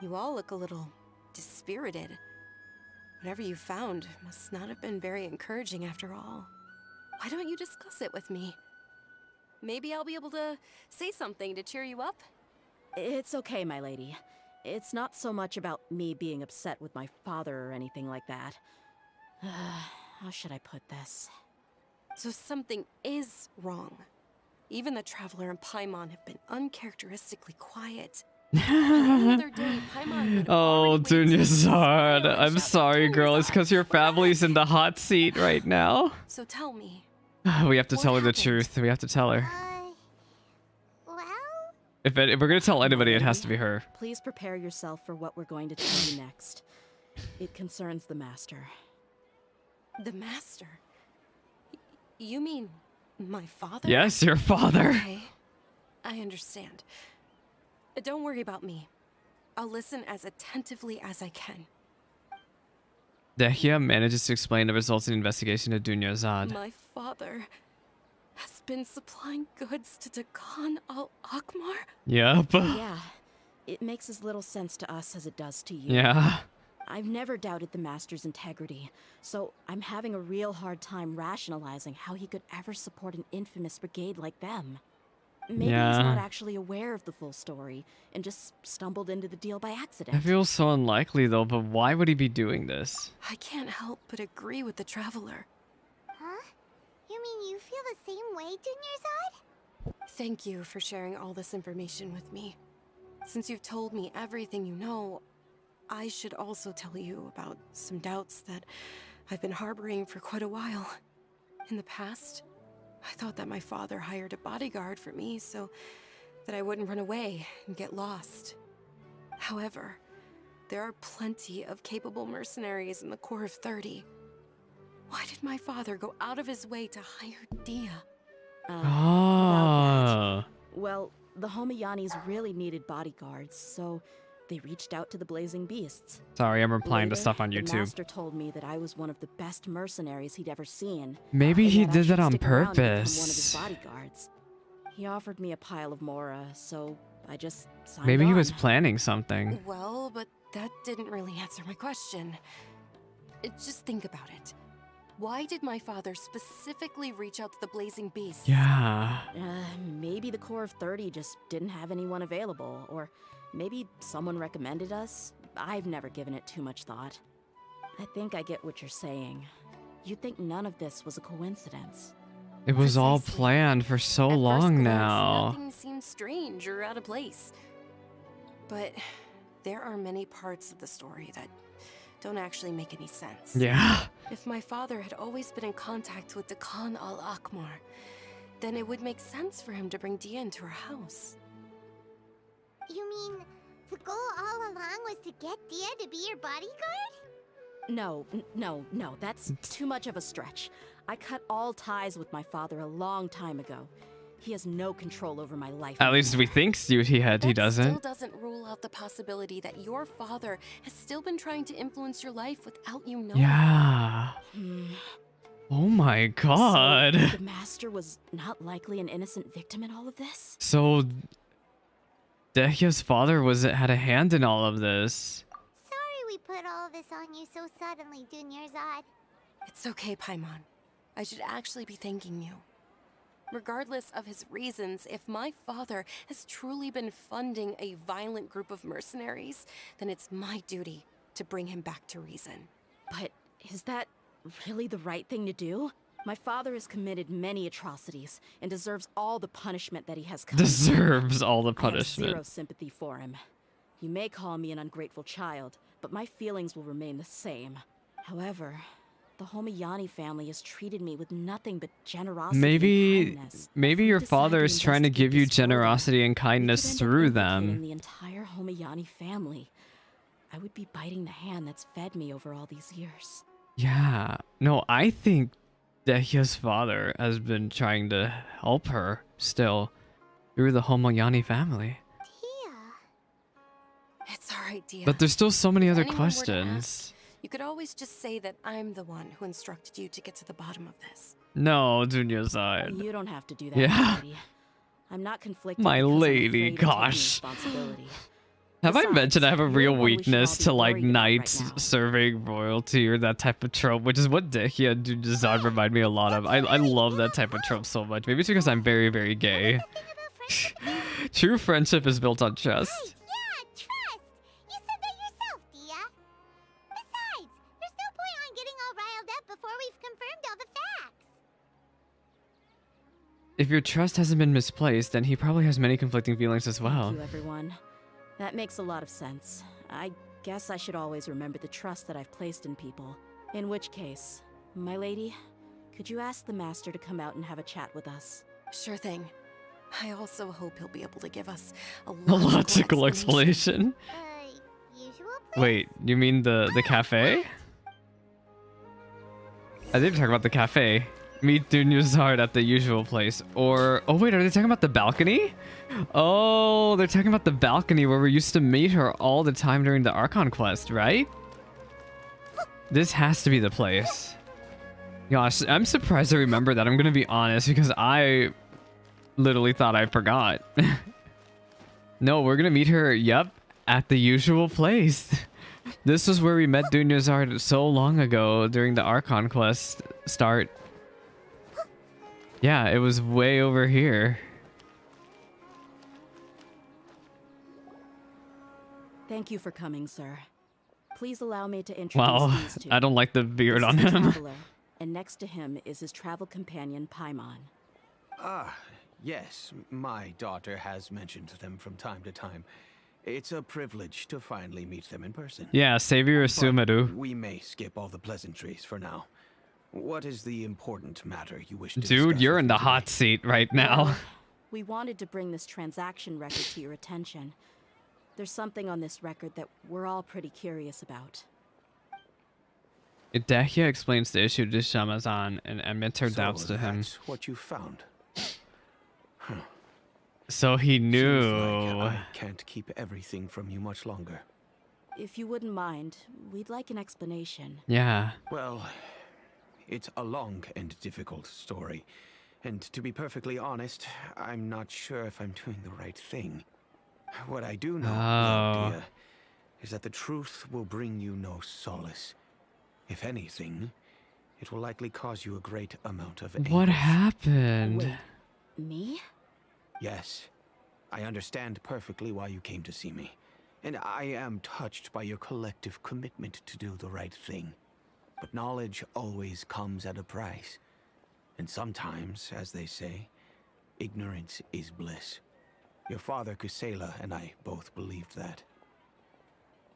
You all look a little dispirited. Whatever you found must not have been very encouraging after all. Why don't you discuss it with me? Maybe I'll be able to say something to cheer you up? It's okay, my lady. It's not so much about me being upset with my father or anything like that. How should I put this? So something is wrong. Even the Traveler and Paimon have been uncharacteristically quiet. Other day, Paimon would have Oh, already waited to Dunyazad. smile and I'm shout, sorry, girl. It's because your family's in the hot seat right now. So tell me, We have to What tell her the happened? truth. We have to tell her. Well, If we're gonna tell anybody, it has to be her. Please prepare yourself for what we're going to tell you next. It concerns the Master. the Master. You mean my father? Yes, your father. Okay, I understand. Don't worry about me. I'll listen as attentively as I can. Dehya manages to explain the results of the investigation to Dunyazad. My father has been supplying goods to Dakan al-Akmar? Yep. Yeah, it makes as little sense to us as it does to you. Yeah. I've never doubted the Master's integrity, so I'm having a real hard time rationalizing how he could ever support an infamous brigade like them. Maybe he's not Yeah. actually aware of the full story and just stumbled into the deal by accident. It feels so unlikely though, but why would he be doing this? I can't help but agree with the Traveler. huh? You mean you feel the same way, Dunyarzad? Thank you for sharing all this information with me. Since you've told me everything you know, I should also tell you about some doubts that I've been harboring for quite a while. In the past, I thought that my father hired a bodyguard for me so that I wouldn't run away and get lost. However, there are plenty of capable mercenaries in the Corps of 30. Why did my father go out of his way to hire Dehya? Oh. Well, the Homiyanis really needed bodyguards, so they reached out to the Blazing Beasts. Sorry, I'm replying to Later, stuff on The YouTube. Master told me that I was one of the best mercenaries he'd ever seen. Maybe and he that I did should that on stick around and become one of his purpose. bodyguards. He offered me a pile of Mora, so I just signed Maybe he on. was planning something. Well, but that didn't really answer my question. Just think about it. Why did my father specifically reach out to the Blazing Beasts? Yeah. Maybe the Corps of 30 just didn't have anyone available, or maybe someone recommended us. I've never given it too much thought. I think I get what you're saying. You'd think none of this was a coincidence. It was all Precisely. planned for so At first long glance, now. Nothing seems strange or out of place. But there are many parts of the story that don't actually make any sense. Yeah. If my father had always been in contact with Dakan al-Akmar, then it would make sense for him to bring Dehya into our house. You mean the goal all along was to get Dehya to be your bodyguard? No, that's too much of a stretch. I cut all ties with my father a long time ago. He has no control over my life. At least we think he That still doesn't. doesn't rule out the possibility that your father has still been trying to influence your life without you knowing. Yeah. Oh my god. So the Master was not likely an innocent victim in all of this? So Dehya's father had a hand in all of this. Sorry we put all this on you so suddenly, Dunyarzad. It's okay, Paimon. I should actually be thanking you. Regardless of his reasons, if my father has truly been funding a violent group of mercenaries, then it's my duty to bring him back to reason. But is that really the right thing to do? My father has committed many atrocities and deserves all the punishment that he has come. Deserves all the I have zero punishment. sympathy for him. You may call me an ungrateful child, but my feelings will remain the same. However, the Homiyani family has treated me with nothing but generosity and kindness. Maybe If we your decide father to is trying to investigate give you this further, generosity and we could kindness end up through implicating them. the entire Homiyani family. I would be biting the hand that's fed me over all these years. Yeah. No, I think Dehya's father has been trying to help her still through the Homoyani family. Dehya. It's alright, Dehya. But there's still so many If other anyone were to ask, questions. you could always just say that I'm the one who instructed you to get to the bottom of this. No, Dunya-san. You don't have to do that, Yeah. lady. I'm not conflicted. My because I'm lady, afraid of taking gosh. responsibility. Have I Besides, mentioned I have a you're real the one we should all weakness be to like worried about right knights now. serving royalty or that type of trope, which is what Dehya and Dunya-san remind me a lot of. I love that type of trope so much. Maybe it's because I'm very, very gay. True friendship is built on trust. Right, yeah, trust. You said that yourself, Dehya. Besides, there's no point on getting all riled up before we've confirmed all the facts. If your trust hasn't been misplaced, then he probably has many conflicting feelings as well. Thank you, everyone. That makes a lot of sense. I guess I should always remember the trust that I've placed in people. In which case, my lady, could you ask the master to come out and have a chat with us? Sure thing. I also hope he'll be able to give us a A logical explanation. Usual place? Wait, you mean the cafe? I think you're talking about the cafe. Meet Dunya-san at the usual place. Or, oh wait, are they talking about the balcony? Oh, they're talking about the balcony where we used to meet her all the time during the Archon quest, right? This has to be the place. Gosh, I'm surprised I remember that. I'm gonna be honest because I literally thought I forgot. No, we're gonna meet her, yep, at the usual place. This was where we met Dunya-san so long ago during the Archon quest start. Yeah, it was way over here. Thank you for coming, sir. Please allow me to introduce Wow, these two. I don't like the beard This on is the him. traveler, and next to him is his travel companion, Paimon. Ah, yes, my daughter has mentioned them from time to time. It's a privilege to finally meet them in person. Yeah, Savior But Sumeru. we may skip all the pleasantries for now. What is the important matter you wish to Dude, discuss you're with in me the today? hot seat right now. Well, we wanted to bring this transaction record to your attention. There's something on this record that we're all pretty curious about. Dehya explains the issue to Shamazan and admits her So doubts to him. that's what you found. So he Seems knew. like I can't keep everything from you much longer. If you wouldn't mind, we'd like an explanation. Yeah. Well, it's a long and difficult story. And to be perfectly honest, I'm not sure if I'm doing the right thing. What I do know, Oh. Dehya, is that the truth will bring you no solace. If anything, it will likely cause you a great amount of anguish. What happened? Wait, me? Yes, I understand perfectly why you came to see me. And I am touched by your collective commitment to do the right thing. But knowledge always comes at a price. And sometimes, as they say, ignorance is bliss. Your father, Kusela, and I both believed that.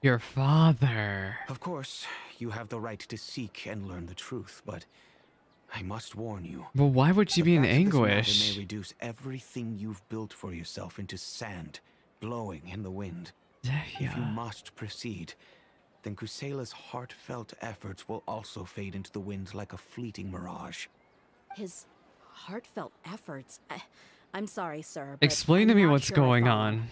Your father. Of course, you have the right to seek and learn the truth, but I must warn you. But why would she the be in fact of this matter anguish? may reduce everything you've built for yourself into sand, blowing in the wind. If you Dehya. must proceed, then Kusela's heartfelt efforts will also fade into the wind like a fleeting mirage. His heartfelt efforts. I'm sorry, sir. But Explain to I'm me not what's sure I going follow. on.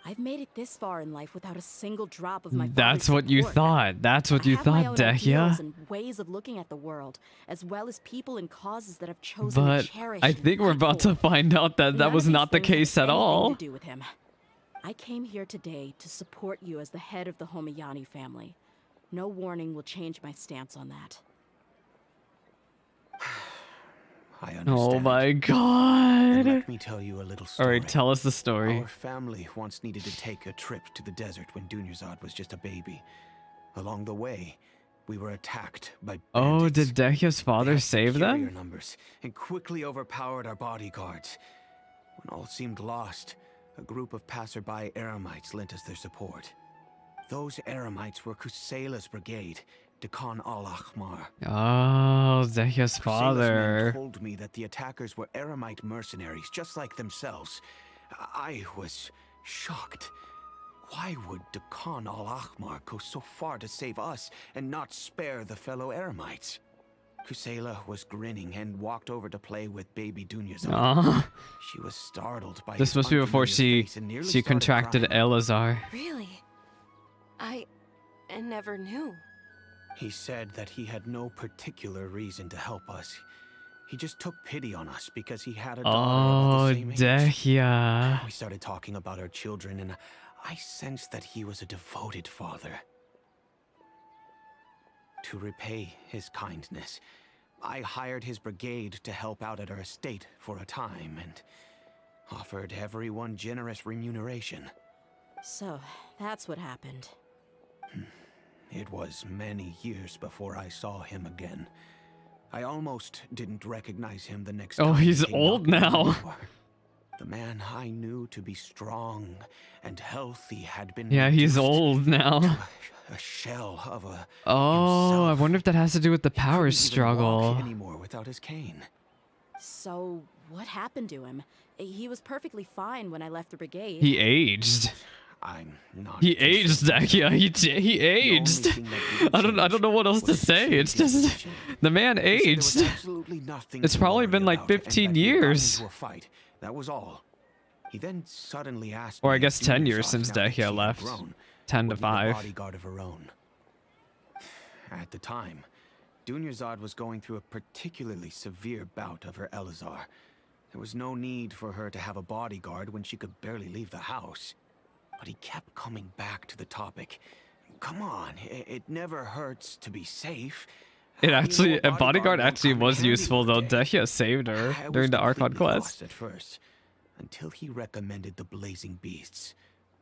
I've made it this far in life without a single drop of my That's father's what you support. thought. That's what I you have my thought, own ideals Dehya. and ways of looking at the world, as well as people and causes that I've chosen But to cherish. I and think we're fight about for. to find out that that None was of these not the things have case at anything all. to do with him. I came here today to support you as the head of the Homoyani family. No warning will change my stance on that. I understand. Oh my And god. let me tell you a little story. Alright, tell us the story. Our family once needed to take a trip to the desert when Dunya-san was just a baby. Along the way, we were attacked by Oh, bandits. did Dehya's They father had save superior them? numbers and quickly overpowered our bodyguards. When all seemed lost, a group of passerby Eremites lent us their support. Those Eremites were Kusela's brigade, Dekan al-Ahmar. Oh, Dehya's Kusela's men father. told me that the attackers were Eremite mercenaries, just like themselves. I was shocked. Why would Khan al-Ahmar go so far to save us and not spare the fellow Eremites? Kusela was grinning and walked over to play with baby Dunyazad. Aw. She was startled by This his must be before unfamiliar face and nearly she started contracted crying. Elazar. Really? I never knew. He said that he had no particular reason to help us. He just took pity on us because he had a daughter about Oh, the same age. Dehya. We started talking about our children, and I sensed that he was a devoted father. To repay his kindness, I hired his brigade to help out at our estate for a time and offered everyone generous remuneration. So, that's what happened. It was many years before I saw him again. I almost didn't recognize him the next time. Oh, he's he came old knocking on now. the door. The man I knew to be strong and healthy had been Yeah, he's reduced old now. to a shell of a Oh, I himself. wonder if that has to do with the He power couldn't even struggle. walk anymore without his cane. So, what happened to him? He was perfectly fine when I left the brigade. He aged. I'm not. He too aged, certain. Dehya. He aged. The only thing that didn't I don't change know what else to was say. his It's just decision. the man He said there was aged. absolutely nothing It's to probably worry been like about, and 15 that he had gotten years. into a fight. That was all. He then suddenly asked Or I me guess if 10 Dunyazad, years since now that she Dehya had left. grown, 10 to would need a 5. bodyguard of her own. At the time, Dunyazad was going through a particularly severe bout of her Elazar. There was no need for her to have a bodyguard when she could barely leave the house. But he kept coming back to the topic. Come on, it never hurts to be safe. It Having actually, a bodyguard won't actually come in was handy useful one though. day. Dehya saved her I during was the Archon completely quest. lost at first, until he recommended the Blazing Beasts,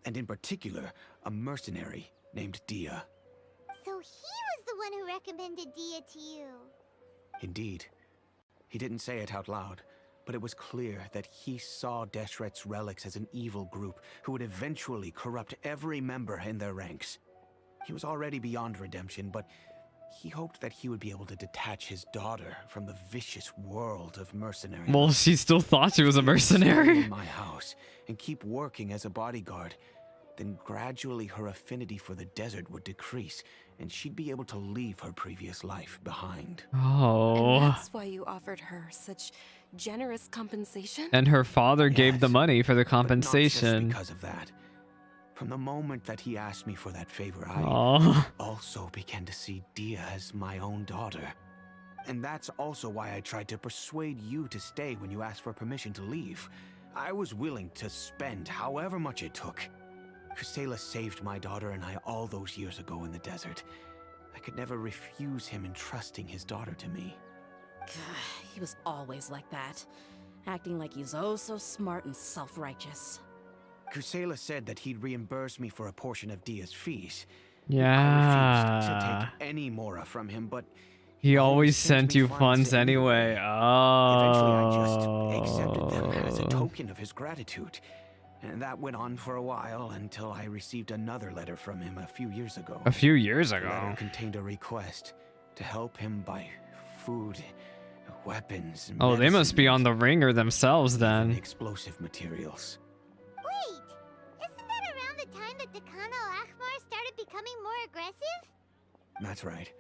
and in particular, a mercenary named Dehya. So he was the one who recommended Dehya to you. Indeed. He didn't say it out loud, but it was clear that he saw Deshret's relics as an evil group who would eventually corrupt every member in their ranks. He was already beyond redemption, but he hoped that he would be able to detach his daughter from the vicious world of mercenaries. Well, she still thought she was a Stay mercenary. in my house and keep working as a bodyguard. Then gradually her affinity for the desert would decrease, and she'd be able to leave her previous life behind. And Oh. that's why you offered her such generous compensation? And her father gave the Yes, money for the But not just compensation. because of that. From the moment that he asked me for that favor, I Oh. also began to see Dehya as my own daughter. And that's also why I tried to persuade you to stay when you asked for permission to leave. I was willing to spend however much it took. Kusela saved my daughter and I all those years ago in the desert. I could never refuse him entrusting his daughter to me. He was always like that, acting like he's oh so smart and self-righteous. Kusela said that he'd reimburse me for a portion of Dehya's fees. I refused to Yeah. take any Mora from him, but He always sent sent me you funds funds anyway. Eventually, I just Oh. accepted them as a token of his gratitude. And that went on for a while until I received another letter from him a few years ago. A few years The letter ago. contained a request to help him buy food, weapons, Oh, they must be on medicine, the ringer themselves and even then. explosive materials. Wait, isn't that around the time that Khan al-Ahmar started becoming more aggressive? That's right.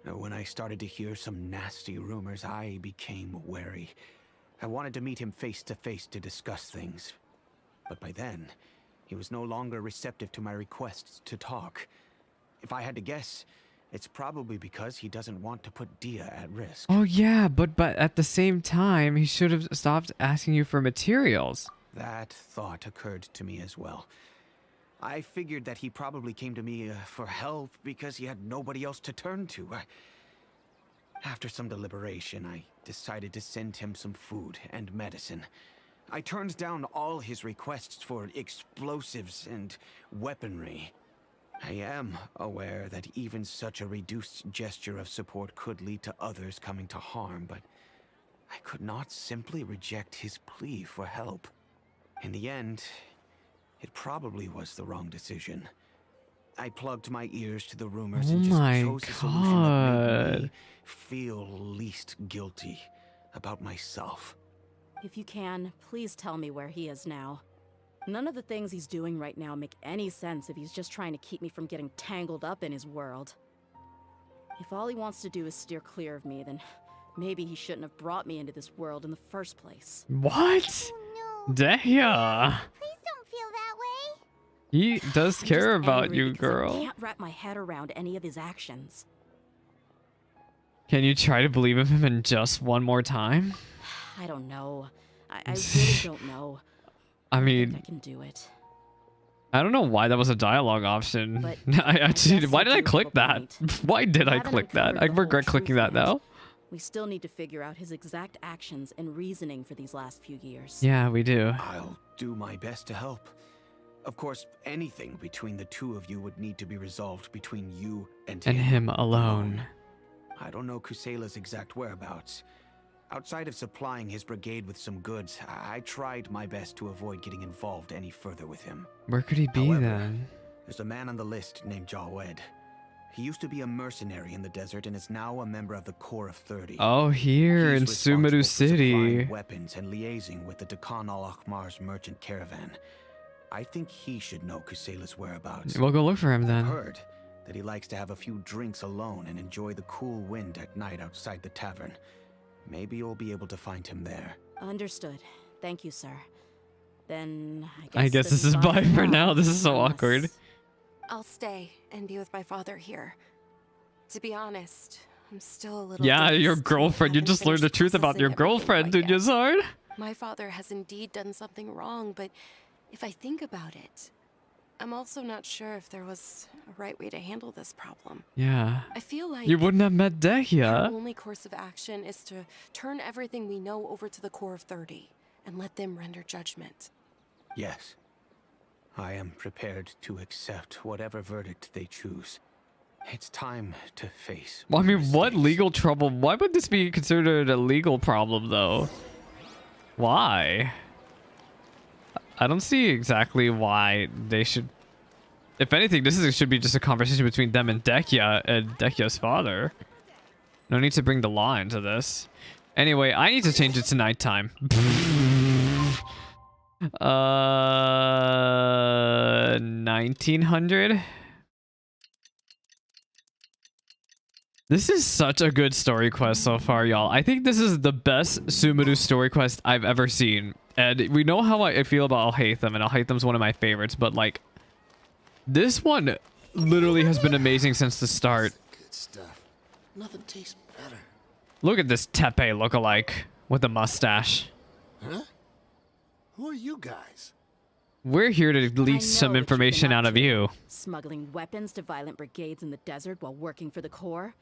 When I started to hear some nasty rumors, I became wary. I wanted to meet him face to face to discuss things. But by then, he was no longer receptive to my requests to talk. If I had to guess, it's probably because he doesn't want to put Dehya at risk. Oh yeah, but at the same time, he should have stopped asking you for materials. That thought occurred to me as well. I figured that he probably came to me for help because he had nobody else to turn to. After some deliberation, I decided to send him some food and medicine. I turned down all his requests for explosives and weaponry. I am aware that even such a reduced gesture of support could lead to others coming to harm, but I could not simply reject his plea for help. In the end, it probably was the wrong decision. I plugged my ears to the rumors Oh and just my chose a solution that made God. me feel least guilty about myself. If you can, please tell me where he is now. None of the things he's doing right now make any sense if he's just trying to keep me from getting tangled up in his world. If all he wants to do is steer clear of me, then maybe he shouldn't have brought me into this world in the first place. What? Oh no. Dehya. Please don't feel that way. He does I'm care just about angry you, because I girl. can't wrap my head around any of his actions. Can you try to believe in him in just one more time? I don't know. I really don't know. I think mean, I can do it. I don't know why that was a dialogue option. But I actually, guess why you did I do have click a that? point. Why did We I haven't click that? uncovered I the whole regret clicking truth that yet. now. We still need to figure out his exact actions and reasoning for these last few years. Yeah, we do. I'll do my best to help. Of course, anything between the two of you would need to be resolved between you and Him alone. I don't know Kusela's exact whereabouts. Outside of supplying his brigade with some goods, I tried my best to avoid getting involved any further with him. Where could he be However, then? There's a man on the list named Jawed. He used to be a mercenary in the desert and is now a member of the Corps of 30. Oh, here in He's responsible Sumeru for supplying City. weapons and liaising with the Dakan al-Akhmar's merchant caravan. I think he should know Kusela's whereabouts. We'll go look for him I've then. heard that he likes to have a few drinks alone and enjoy the cool wind at night outside the tavern. Maybe you'll be able to find him there. Understood. Thank you, sir. Then I guess this is bye for now. This is so Unless- awkward. I'll stay and be with my father here. To be honest, I'm still a little Yeah, your dazed. girlfriend. You Haven't just learned the finished truth about your processing girlfriend, everything dude. quite yet. Yazard. My father has indeed done something wrong, but if I think about it, I'm also not sure if there was a right way to handle this problem. Yeah. I feel like You wouldn't have met our Dehya. only course of action is to turn everything we know over to the Corps of 30 and let them render judgment. Yes. I am prepared to accept whatever verdict they choose. It's time to face Well, I my mean, what mistakes. legal trouble? Why would this be considered a legal problem, though? Why? I don't see exactly why they should. If anything, should be just a conversation between them and Dehya's father. No need to bring the law into this. Anyway, I need to change it to nighttime. 1900. This is such a good story quest so far, y'all. I think this is the best Sumeru story quest I've ever seen. And we know how I feel about Alhaitham, and Alhaitham's one of my favorites, but like, this one literally has been amazing since the start. Good stuff. Nothing tastes better. Look at this Tepe lookalike with a mustache. Huh? Who are you guys? We're here to I leak know some what you've been information up out of to. you. Smuggling weapons to violent brigades in the desert while working for the Corps?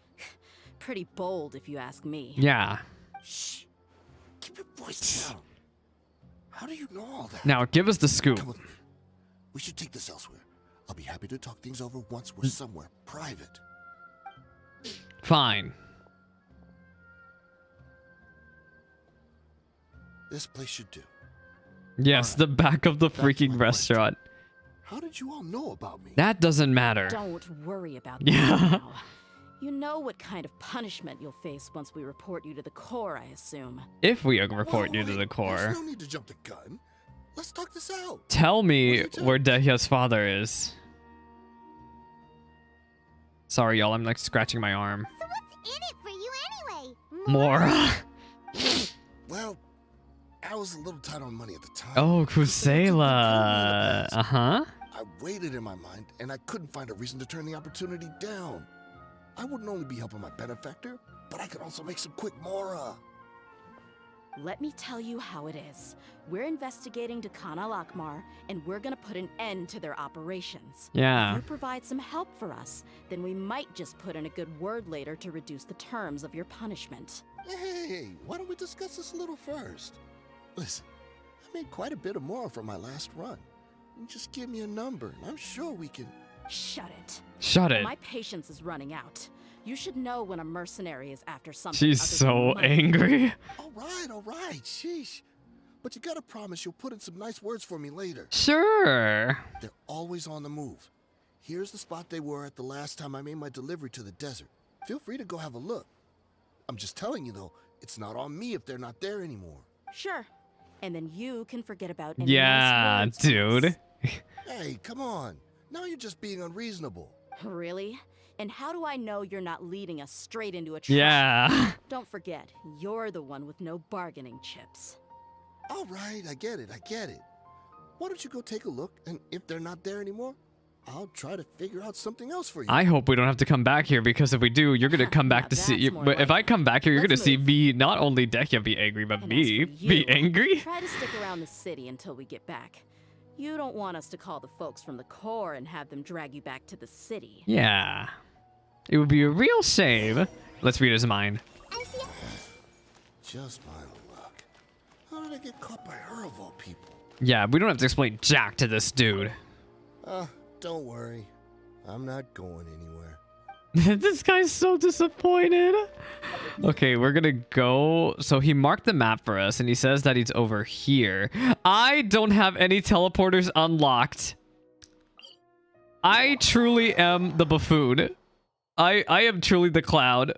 Pretty bold, if you ask me. Yeah. Shh. Keep your voice down. How do you know all that? Now, give us the scoop. Come with me. We should take this elsewhere. I'll be happy to talk things over once we're somewhere private. Fine. This place should do. Yes, the back of the Back to my freaking question. restaurant. How did you all know about me? That doesn't matter. Don't worry about that Yeah. now. You know what kind of punishment you'll face once we report you to the Corps, I assume. If we report Whoa, you to the wait, Corps. There's no need to jump the gun. Let's talk this out. Tell me What are you where telling Dehya's father is. Sorry, y'all. I'm like scratching my arm. So what's in it for you anyway? More. Well, I was a little tight on money at the time. Oh, Kusela took me in the Kusela. past. Uh-huh. I waited in my mind, and I couldn't find a reason to turn the opportunity down. I wouldn't only be helping my benefactor, but I could also make some quick mora. Let me tell you how it is. We're investigating Dakan al-Akhmar, and we're gonna put an end to their operations. If Yeah. you provide some help for us, then we might just put in a good word later to reduce the terms of your punishment. Hey, why don't we discuss this a little first? Listen, I made quite a bit of mora from my last run. You just give me a number, and I'm sure we can... Shut it. Shut it. My patience is running out. You should know when a mercenary is after something. She's other so than money. angry. All right, sheesh. But you gotta promise you'll put in some nice words for me later. Sure. They're always on the move. Here's the spot they were at the last time I made my delivery to the desert. Feel free to go have a look. I'm just telling you though, it's not on me if they're not there anymore. Sure. And then you can forget about any Yeah, nice words from us. dude. Hey, come on. Now you're just being unreasonable. Really? And how do I know you're not leading us straight into a trap? Yeah. Don't forget, you're the one with no bargaining chips. All right, I get it. Why don't you go take a look, and if they're not there anymore, I'll try to figure out something else for you. I hope we don't have to come back here, because if we do, you're gonna come back Now to see. that's more But if I come back here, you're Let's gonna see move. me, not only Dehya be angry, but And me as for be you, angry. Try to stick around the city until we get back. You don't want us to call the folks from the core and have them drag you back to the city. Yeah. It would be a real shame. Let's read his mind. Just my luck. How did I get caught by her of all people? Yeah, we don't have to explain jack to this dude. Don't worry. I'm not going anywhere. This guy's so disappointed. Okay, we're gonna go. So he marked the map for us, and he says that he's over here. I don't have any teleporters unlocked. I truly am the buffoon. I am truly the cloud.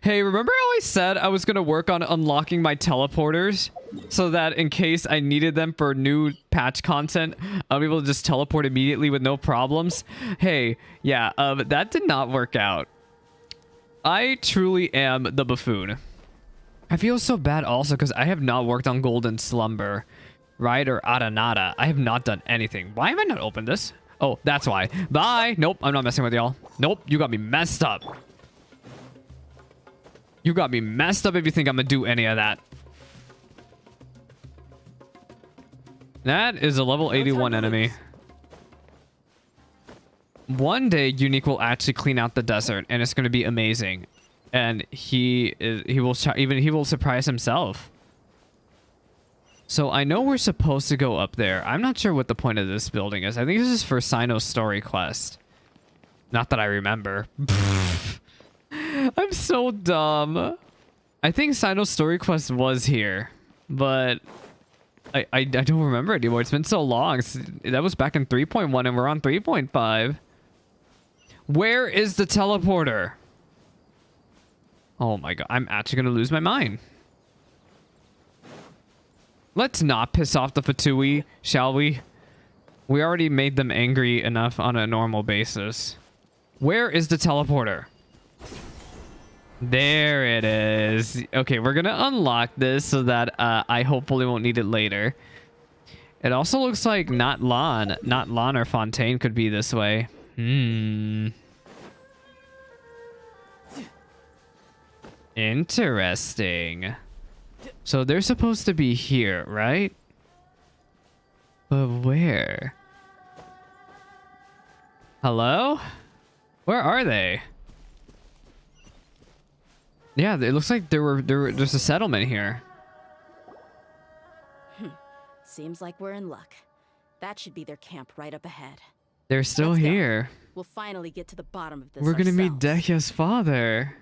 Hey, remember how I said I was gonna work on unlocking my teleporters so that in case I needed them for new patch content, I'll be able to just teleport immediately with no problems? Hey, yeah, that did not work out. I truly am the buffoon. I feel so bad also because I have not worked on Golden Slumber, right? Or Aranada. I have not done anything. Why have I not opened this? Oh, that's why. Bye. Nope, I'm not messing with y'all. Nope, you got me messed up. You got me messed up if you think I'm gonna do any of that. That is a level 81 enemy. One day, Unique will actually clean out the desert, and it's gonna be amazing. And he will surprise himself. So I know we're supposed to go up there. I'm not sure what the point of this building is. I think this is for Sino's story quest. Not that I remember. I'm so dumb. I think Sino's story quest was here, but I don't remember anymore. It's been so long. That was back in 3.1 and we're on 3.5. Where is the teleporter? Oh my god, I'm actually gonna lose my mind. Let's not piss off the Fatui, shall we? We already made them angry enough on a normal basis. Where is the teleporter? There it is. Okay, we're gonna unlock this so that I hopefully won't need it later. It also looks like not Lon or Fontaine could be this way. Interesting. So they're supposed to be here, right? But where? Hello? Where are they? Yeah, it looks like there's a settlement here. Seems like we're in luck. That should be their camp right up ahead. They're still Let's go. here. We'll finally get to the bottom of this. We're gonna meet ourselves. Dehya's father.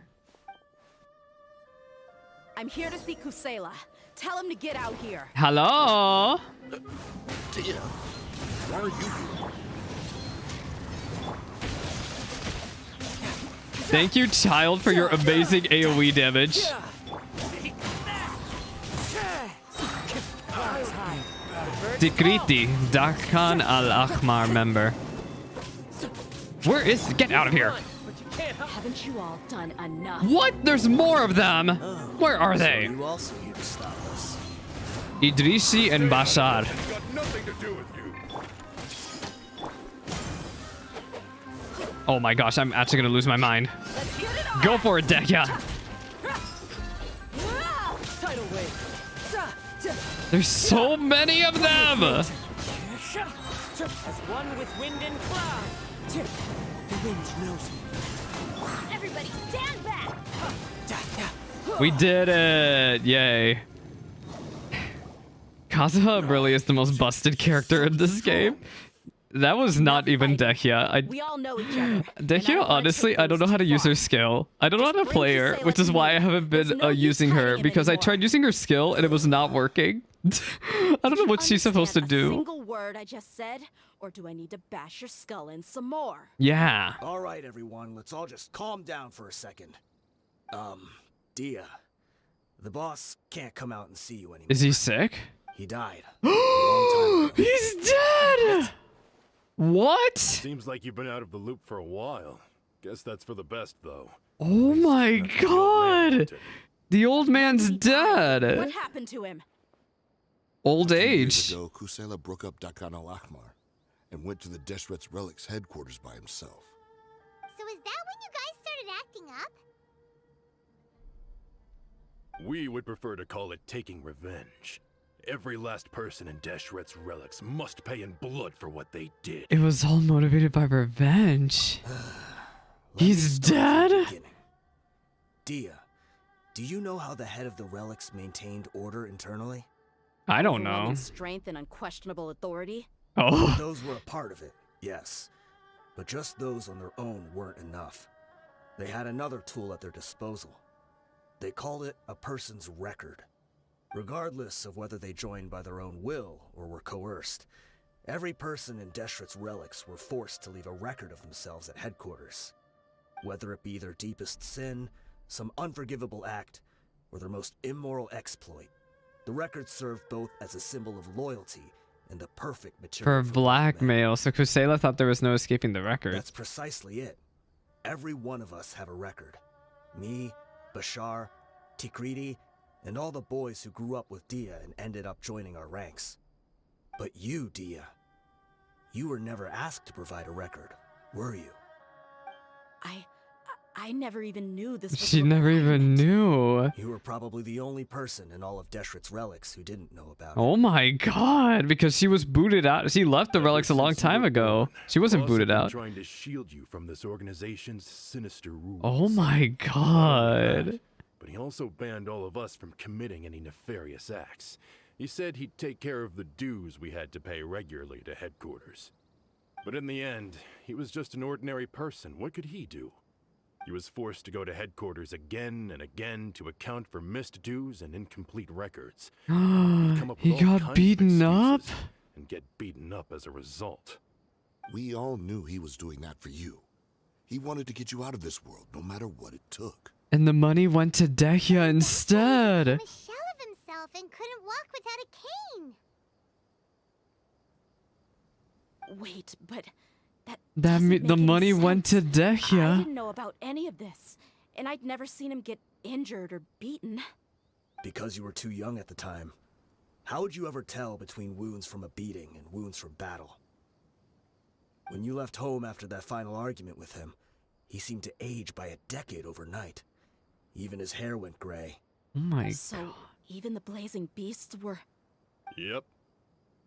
I'm here to see Kusela. Tell him to get out here. Hello? Dehya, why are you here? Thank you, child, for your amazing AoE damage. Tikriti, Dakan al-Akhmar member. Where is... Get out of here. Haven't you all done enough? What? There's more of them. Where are they? You also here to stop us. Idrisi and Bashar. Got nothing to do with you. Oh my gosh, I'm actually gonna lose my mind. Go for it, Dehya. There's so many of them. As one with wind and cloud. The wind knows me. Everybody stand back! We did it. Yay. Kazuha really is the most busted character in this game. That was not even Dehya. We all know each other. Dehya, honestly, I don't know how to use her skill. I don't know how to play her, which is why I haven't been using her, because I tried using her skill and it was not working. I don't know what she's supposed to do. Single word I just said, or do I need to bash your skull in some more? Yeah. All right, everyone, let's all just calm down for a second. Dehya, the boss can't come out and see you anymore. Is he sick? He died. A long time ago. He's dead! What? Seems like you've been out of the loop for a while. Guess that's for the best, though. Oh my god! The old man's dead! What happened to him? Old 2 age. years ago, Kusela broke up Dakan al-Ahmar and went to the Deshret's Relics headquarters by himself. So is that when you guys started acting up? We would prefer to call it taking revenge. Every last person in Deshret's Relics must pay in blood for what they did. It was all motivated by revenge. He's dead? Dehya, do you know how the head of the relics maintained order internally? I don't know. Overwhelming strength and unquestionable authority. Oh. Those were a part of it, yes. But just those on their own weren't enough. They had another tool at their disposal. They called it a person's record. Regardless of whether they joined by their own will or were coerced, every person in Deshret's Relics were forced to leave a record of themselves at headquarters. Whether it be their deepest sin, some unforgivable act, or their most immoral exploit, the record served both as a symbol of loyalty and the perfect material For blackmail, so Kusela thought there was no escaping the record. That's precisely it. Every one of us have a record. Me, Bashar, Tikriti, and all the boys who grew up with Dehya and ended up joining our ranks. But you, Dehya, you were never asked to provide a record, were you? I never even knew this was She never even knew. You were probably the only person in all of Deshret's Relics who didn't know about it. Oh my god, because she was booted out. She left the relics a long time ago. She wasn't booted out. Trying to shield you from this organization's sinister rules. Oh my god. But he also banned all of us from committing any nefarious acts. He said he'd take care of the dues we had to pay regularly to headquarters. But in the end, he was just an ordinary person. What could he do? He was forced to go to headquarters again and again to account for missed dues and incomplete records. He got beaten up? And get beaten up as a result. We all knew he was doing that for you. He wanted to get you out of this world, no matter what it took. And the money went to Dehya instead. He became a shell of himself and couldn't walk without a cane. Wait, but The money went to I Dehya. didn't know about any of this, and I'd never seen him get injured or beaten. Because you were too young at the time. How would you ever tell between wounds from a beating and wounds from battle? When you left home after that final argument with him, he seemed to age by a decade overnight. Even his hair went gray. Oh my So even the blazing beasts were... Yep.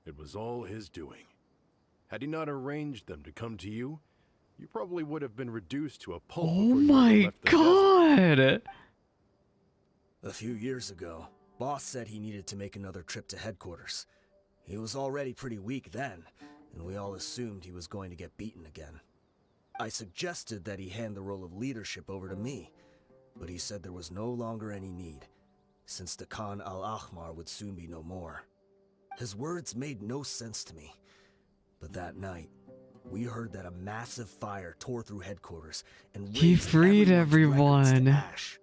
It was all his doing. Had he not arranged them to come to you, you probably would have been reduced to a pulp. Oh my god! A few years ago, Boss said he needed to make another trip to headquarters. He was already pretty weak then, and we all assumed he was going to get beaten again. I suggested that he hand the role of leadership over to me, but he said there was no longer any need, since the Khan al-Ahmar would soon be no more. His words made no sense to me. But that night, we heard that a massive fire tore through headquarters and He razed freed everyone's records to everyone. ash.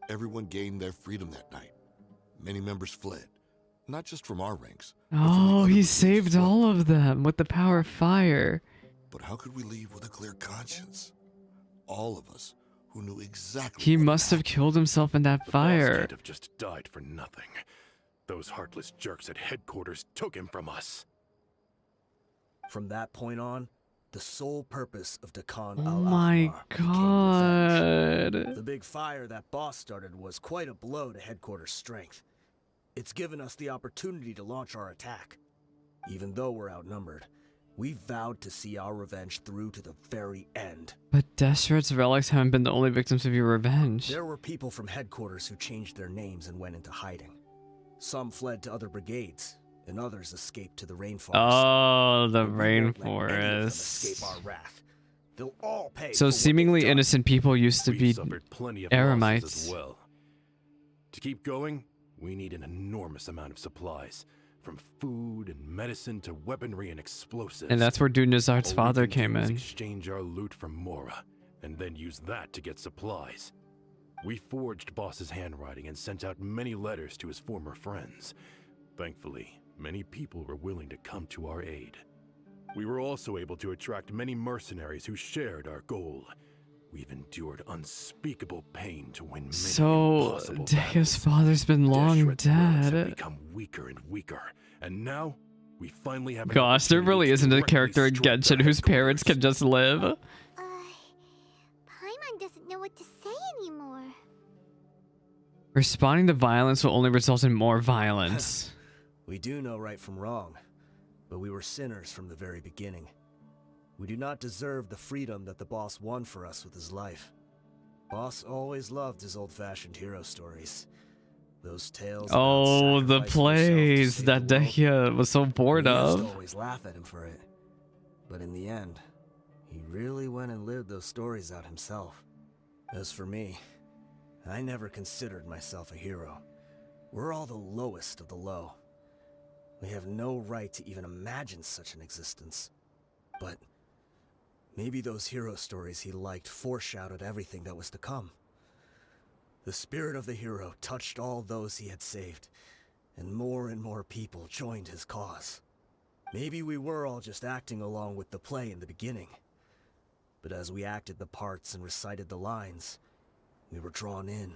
Everyone gained their freedom that night. Many members fled, not just from our ranks. Oh, he saved all of them with the power of fire. But how could we leave with a clear conscience? All of us who knew exactly. He must have killed himself in that The boss fire. can't have just died for nothing. Those heartless jerks at headquarters took him from us. From that point on, the sole purpose of the Khan Oh my al-Ahmar became revenge. god. The big fire that Boss started was quite a blow to headquarters' strength. It's given us the opportunity to launch our attack. Even though we're outnumbered, we vowed to see our revenge through to the very end. But Deshret's relics haven't been the only victims of your revenge. There were people from headquarters who changed their names and went into hiding. Some fled to other brigades, and others escaped to the rainforest. Oh, the But we won't let any of them rainforest. escape our wrath. They'll all pay So for what seemingly they've done. innocent people used to We've be suffered plenty of losses Eremites. as well. To keep going, we need an enormous amount of supplies, from food and medicine to weaponry and explosives. And that's where Dunazar's All we father can came do is in. exchange our loot from Mora, and then use that to get supplies. We forged Boss's handwriting and sent out many letters to his former friends. Thankfully, many people were willing to come to our aid. We were also able to attract many mercenaries who shared our goal. We've endured unspeakable pain to win many impossible Dehya's battles. father's been long Deshret's relics have dead. become weaker and weaker, and now we finally have an Gosh, there really opportunity to isn't a directly character in strike their Genshin whose parents can headquarters. just live. Paimon doesn't know what to say anymore. Responding to violence will only result in more violence. We do know right from wrong, but we were sinners from the very beginning. We do not deserve the freedom that the boss won for us with his life. Boss always loved his old-fashioned hero stories. Those tales about Oh, the sacrificing plays yourself that to save the world. Dehya was so bored We used to of. always laugh at him for it. But in the end, he really went and lived those stories out himself. As for me, I never considered myself a hero. We're all the lowest of the low. We have no right to even imagine such an existence. But maybe those hero stories he liked foreshadowed everything that was to come. The spirit of the hero touched all those he had saved, and more people joined his cause. Maybe we were all just acting along with the play in the beginning. But as we acted the parts and recited the lines, we were drawn in.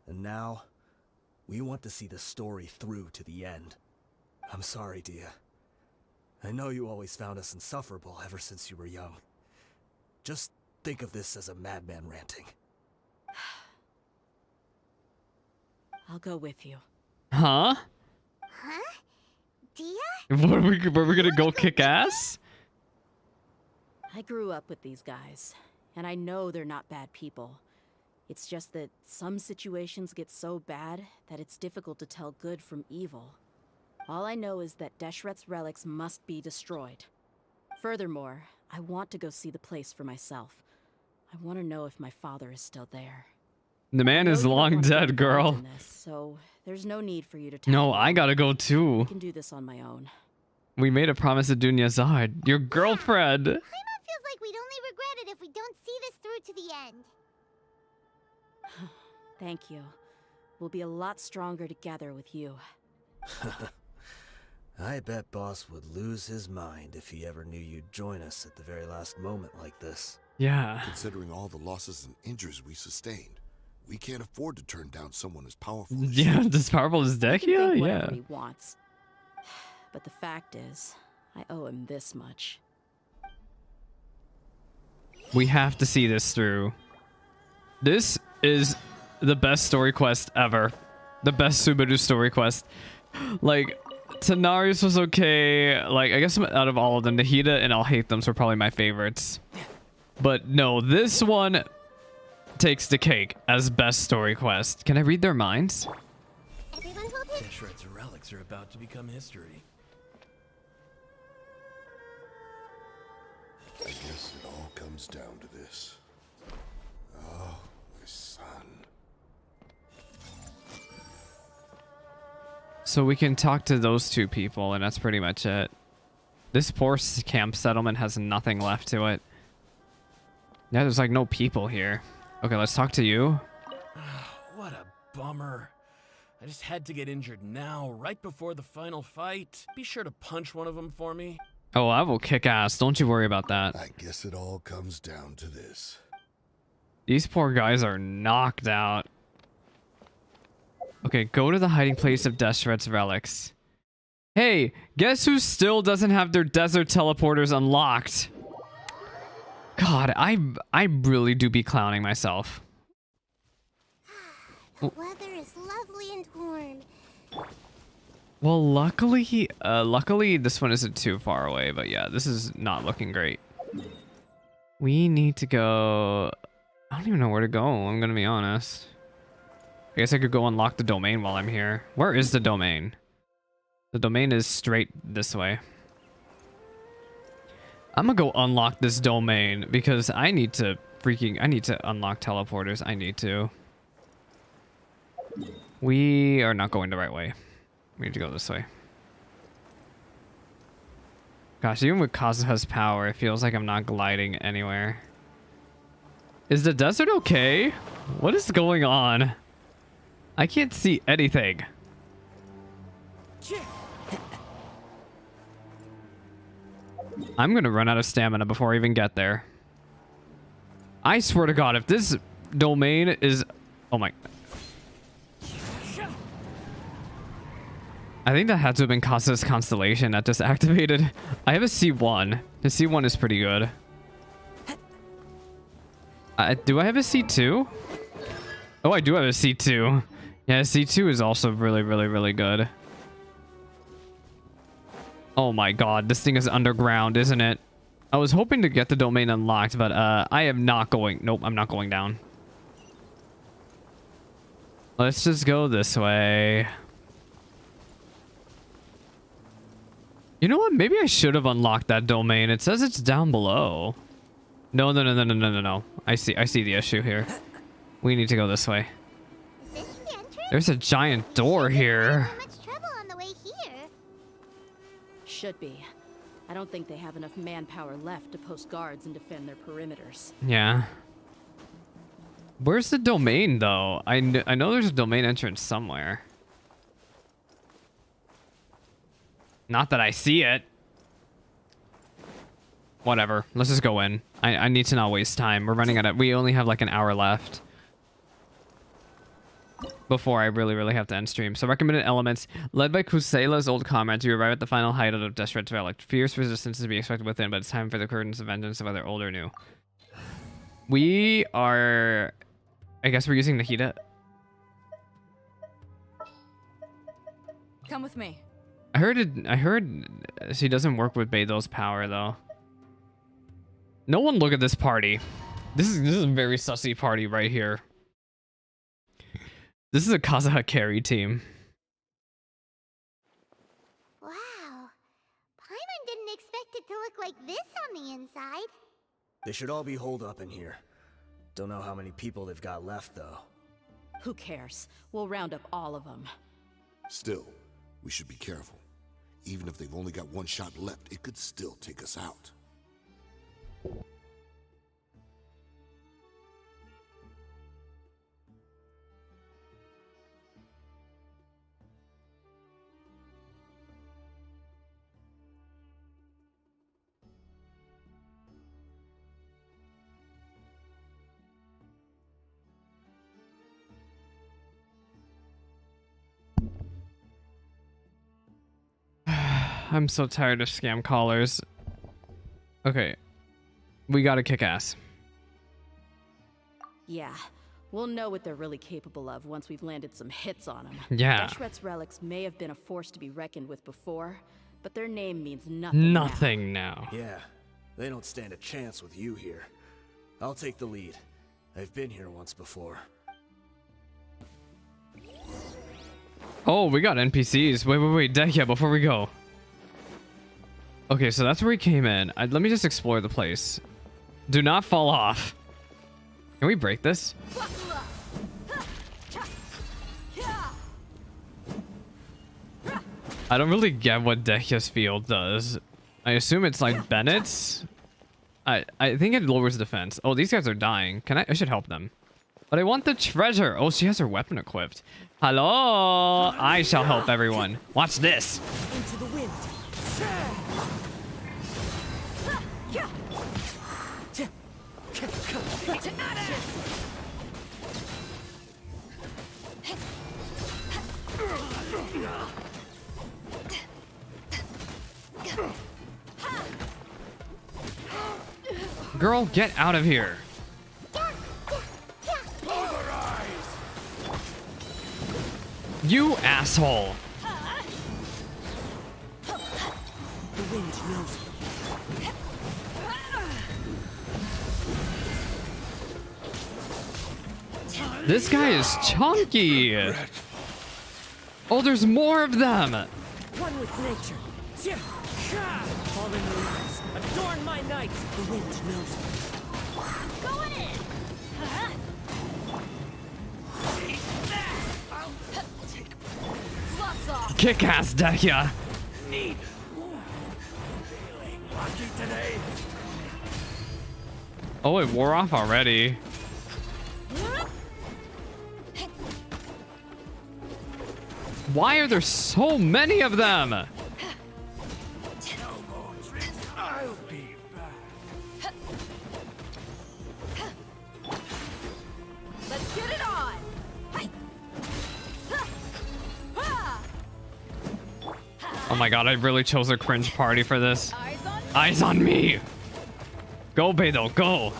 And now, we want to see the story through to the end. I'm sorry, Dehya. I know you always found us insufferable ever since you were young. Just think of this as a madman ranting. I'll go with you. Huh? Huh? Dehya? Were we gonna go kick ass? I grew up with these guys, and I know they're not bad people. It's just that some situations get so bad that it's difficult to tell good from evil. All I know is that Deshret's relics must be destroyed. Furthermore, I want to go see the place for myself. I want to know if my father is still there. The man is long dead, girl. So there's no need for you to tell No, me. I gotta go I too. can do this on my own. We made a promise to Dunya Zahid, your girlfriend. Paimon feels like we'd only regret it if we don't see this through to the end. Thank you. We'll be a lot stronger together with you. I bet Boss would lose his mind if he ever knew you'd join us at the very last moment like this. Yeah. Considering all the losses and injuries we sustained, we can't afford to turn down someone as powerful as Yeah, you. as powerful as He can Dehya? think Yeah. whatever he wants. But the fact is, I owe him this much. We have to see this through. This is the best story quest ever. The best Subaru story quest. Like, Tanarius was okay. Like, I guess out of all of them, Nahida and I'll Hate Them's were probably my favorites. But no, this one takes the cake as best story quest. Can I read their minds? Everyone hold it. Deshret's relics are about to become history. I guess it all comes down to this. Oh, my son. So we can talk to those two people, and that's pretty much it. This poor camp settlement has nothing left to it. Yeah, there's like no people here. Okay, let's talk to you. What a bummer. I just had to get injured now, right before the final fight. Be sure to punch one of them for me. Oh, I will kick ass. Don't you worry about that. I guess it all comes down to this. These poor guys are knocked out. Okay, go to the hiding place of Deshret's relics. Hey, guess who still doesn't have their desert teleporters unlocked? God, I really do be clowning myself. The weather is lovely and warm. Well, luckily this one isn't too far away, but yeah, this is not looking great. We need to go... I don't even know where to go, I'm gonna be honest. I guess I could go unlock the domain while I'm here. Where is the domain? The domain is straight this way. I'm gonna go unlock this domain because I need to unlock teleporters. I need to. We are not going the right way. We need to go this way. Gosh, even with Kazuha's power, it feels like I'm not gliding anywhere. Is the desert okay? What is going on? I can't see anything. I'm gonna run out of stamina before I even get there. I swear to God, if this domain is... Oh my... I think that had to have been Casa's Constellation that just activated. I have a C1. The C1 is pretty good. Do I have a C2? Oh, I do have a C2. Yeah, C2 is also really, really, really good. Oh my God, this thing is underground, isn't it? I was hoping to get the domain unlocked, but I am not going... Nope, I'm not going down. Let's just go this way. You know what? Maybe I should have unlocked that domain. It says it's down below. No. I see the issue here. We need to go this way. Is this the entrance? There's a giant door here. Much trouble on the way here. Should be. I don't think they have enough manpower left to post guards and defend their perimeters. Yeah. Where's the domain, though? I know there's a domain entrance somewhere. Not that I see it. Whatever. Let's just go in. I need to not waste time. We're running out of... We only have like an hour left before I really have to end stream. So recommended elements. Led by Kusela's old comment, you arrive at the final hideout of Deshret's relic. Fierce resistance is to be expected within, but it's time for the curtains of vengeance of whether old or new. We are... I guess we're using Nahida. Come with me. I heard she doesn't work with Beidou's power though. No one look at this party. This is a very sussy party right here. This is a Kazuha carry team. Wow. Paimon didn't expect it to look like this on the inside. They should all be holed up in here. Don't know how many people they've got left, though. Who cares? We'll round up all of them. Still, we should be careful. Even if they've only got one shot left, it could still take us out. I'm so tired of scam callers. Okay. We gotta kick ass. Yeah. We'll know what they're really capable of once we've landed some hits on them. Yeah. Deshret's relics may have been a force to be reckoned with before, but their name means nothing now. Yeah. They don't stand a chance with you here. I'll take the lead. I've been here once before. Oh, we got NPCs. Wait. Dehya, before we go. Okay, so that's where we came in. Let me just explore the place. Do not fall off. Can we break this? I don't really get what Dehya's field does. I assume it's like Bennett's. I think it lowers defense. Oh, these guys are dying. I should help them. But I want the treasure. Oh, she has her weapon equipped. Hello. I shall help everyone. Watch this. Into the wind. Girl, get out of here. You asshole. The wind knows me. This guy is chunky. Oh, there's more of them. One with nature. Fallen leaves, adorn my night. The wind knows me. Going in! Lots off. Kick ass, Dehya. Need. Feeling lucky today. Oh, it wore off already. Why are there so many of them? I'll my god, I really chose a cringe party for this. Eyes on me! Go, Beidou, go!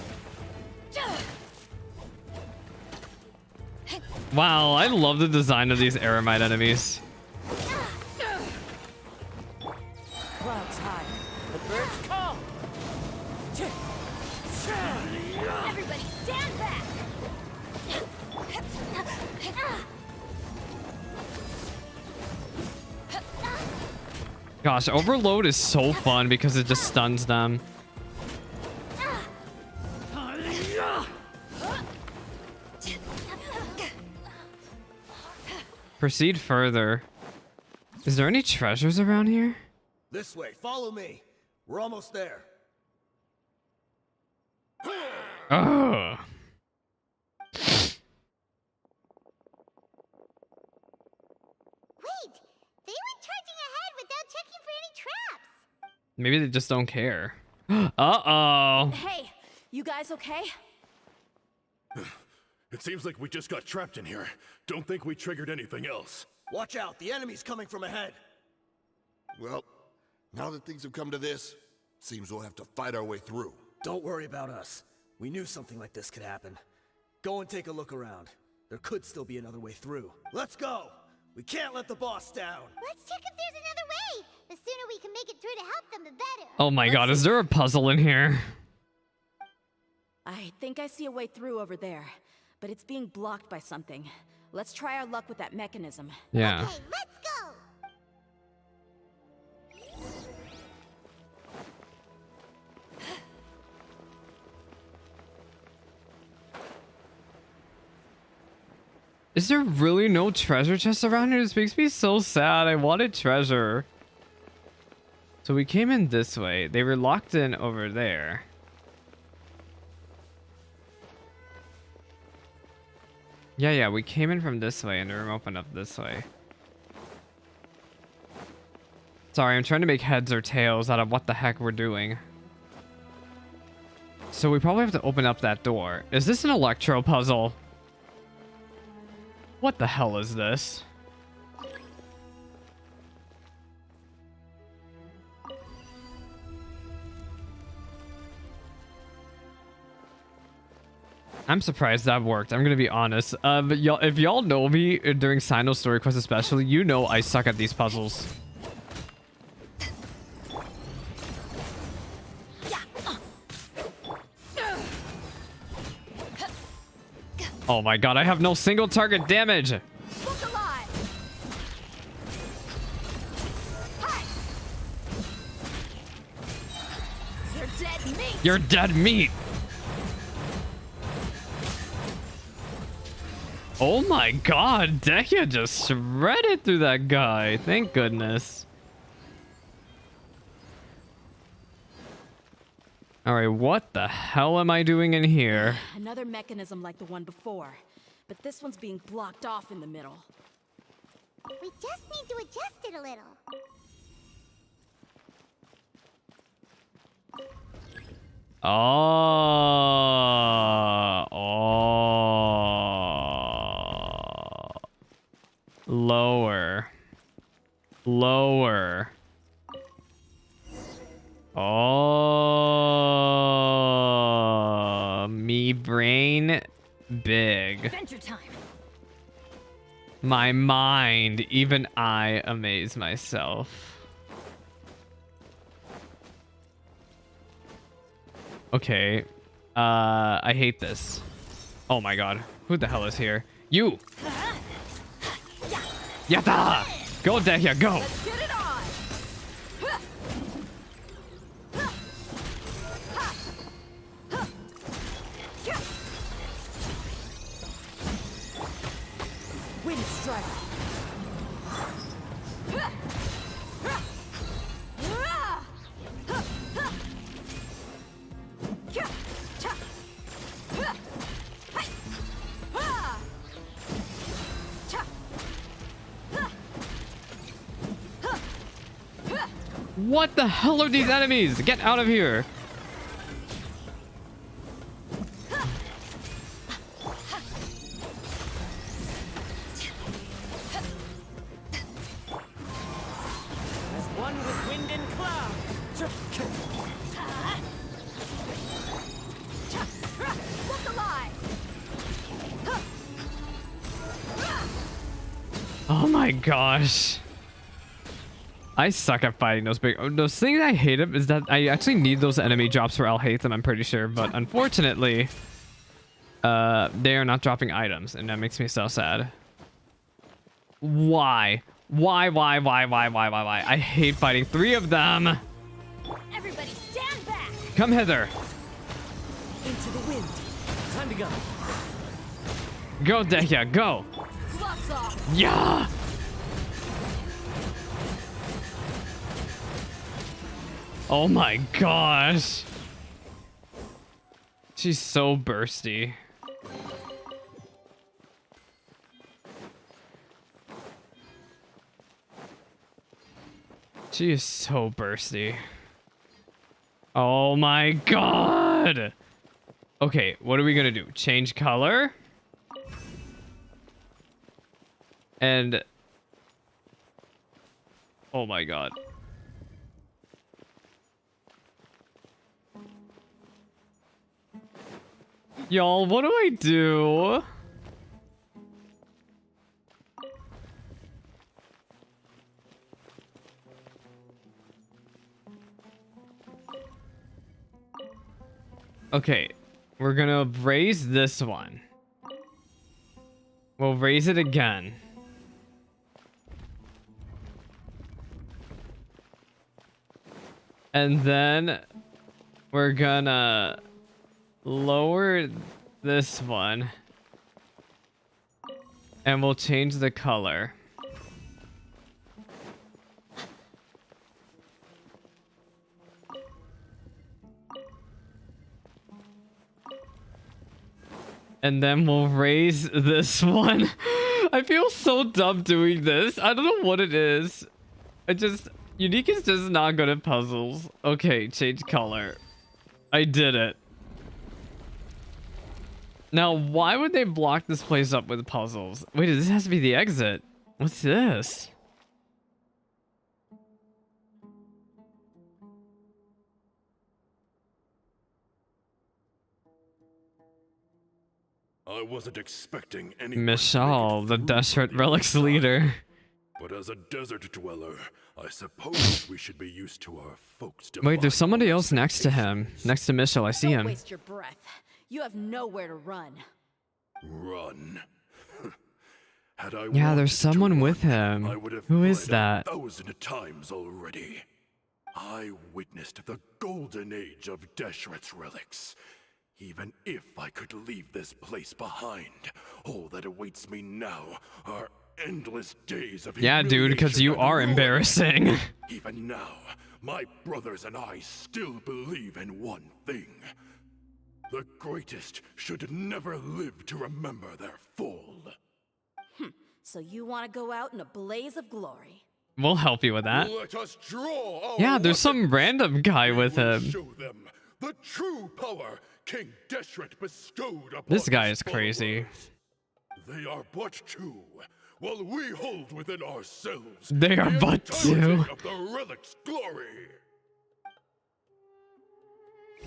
Wow, I love the design of these Aramite enemies. Clouds high, the birds call. Everybody stand back! Gosh, Overload is so fun because it just stuns them. Proceed further. Is there any treasures around here? This way, follow me. We're almost there. Ugh. Wait! They went charging ahead without checking for any traps! Maybe they just don't care. Uh-oh. Hey, you guys okay? It seems like we just got trapped in here. Don't think we triggered anything else. Watch out, the enemy's coming from ahead. Well, now that things have come to this, seems we'll have to fight our way through. Don't worry about us. We knew something like this could happen. Go and take a look around. There could still be another way through. Let's go! We can't let the boss down! Let's check if there's another way! The sooner we can make it through to help them, the better! Oh my god, is there a puzzle in here? I think I see a way through over there, but it's being blocked by something. Let's try our luck with that mechanism. Yeah. Okay, let's go! Is there really no treasure chest around here? This makes me so sad. I wanted treasure. So we came in this way. They were locked in over there. Yeah, we came in from this way and the room opened up this way. Sorry, I'm trying to make heads or tails out of what the heck we're doing. So we probably have to open up that door. Is this an electro puzzle? What the hell is this? I'm surprised that worked. I'm gonna be honest. But y'all, if y'all know me during Sino Story Quest especially, you know I suck at these puzzles. Oh my god, I have no single target damage! Look alive! Hi! You're dead meat! You're dead meat! Oh my god, Dehya just shredded through that guy. Thank goodness. Alright, what the hell am I doing in here? Another mechanism like the one before, but this one's being blocked off in the middle. We just need to adjust it a little. Lower. Lower. Oh, me brain big. Adventure time. My mind, even I amaze myself. Okay. I hate this. Oh my god. Who the hell is here? You! Yatta! Go, Dehya, go! Let's get it on! Wind strike. What the hell are these enemies? Get out of here! As Oh my gosh. I suck at fighting those big... Those things I hate them is that I actually need those enemy drops or I'll hate them, I'm pretty sure. But unfortunately, they are not dropping items, and that makes me so sad. Why? Why? I hate fighting 3 of them. Everybody stand back! Come hither. Into the wind. Time to go. Go, Dehya, go. Gloves off! Yeah! Oh my gosh. She's so bursty. She is so bursty. Oh my god! Okay, what are we gonna do? Change color? And... oh my god. Y'all, what do I do? Okay, we're gonna raise this one. We'll raise it again. And then we're gonna lower this one. And we'll change the color. And then we'll raise this one. I feel so dumb doing this. I don't know what it is. Unique is just not good at puzzles. Okay, change color. I did it. Now, why would they block this place up with puzzles? Wait, this has to be the exit. What's this? I wasn't expecting any. Mishal, the Desert Relics leader. But as a desert dweller, I suppose we should be used to our folks. Wait, there's somebody else next to him. Next to Mishal, I see him. Don't waste your breath. You have nowhere to run. Run. Had I Yeah, there's wanted someone to with run, him. I would have Who is fled that? 1,000 times already. I witnessed the golden age of Deshret's relics. Even if I could leave this place behind, all that awaits me now are endless days of Yeah, dude, because you humiliation are and embarrassing. ruin. Even now, my brothers and I still believe in one thing. The greatest should never live to remember their fall. So you want to go out in a blaze of glory? We'll help you with that. Let us draw our Yeah, there's some random guy with will him. show them the true power King Deshret bestowed upon This guy his is crazy. followers. They are but two, while we hold within ourselves They are the but entirety two. of the relic's glory.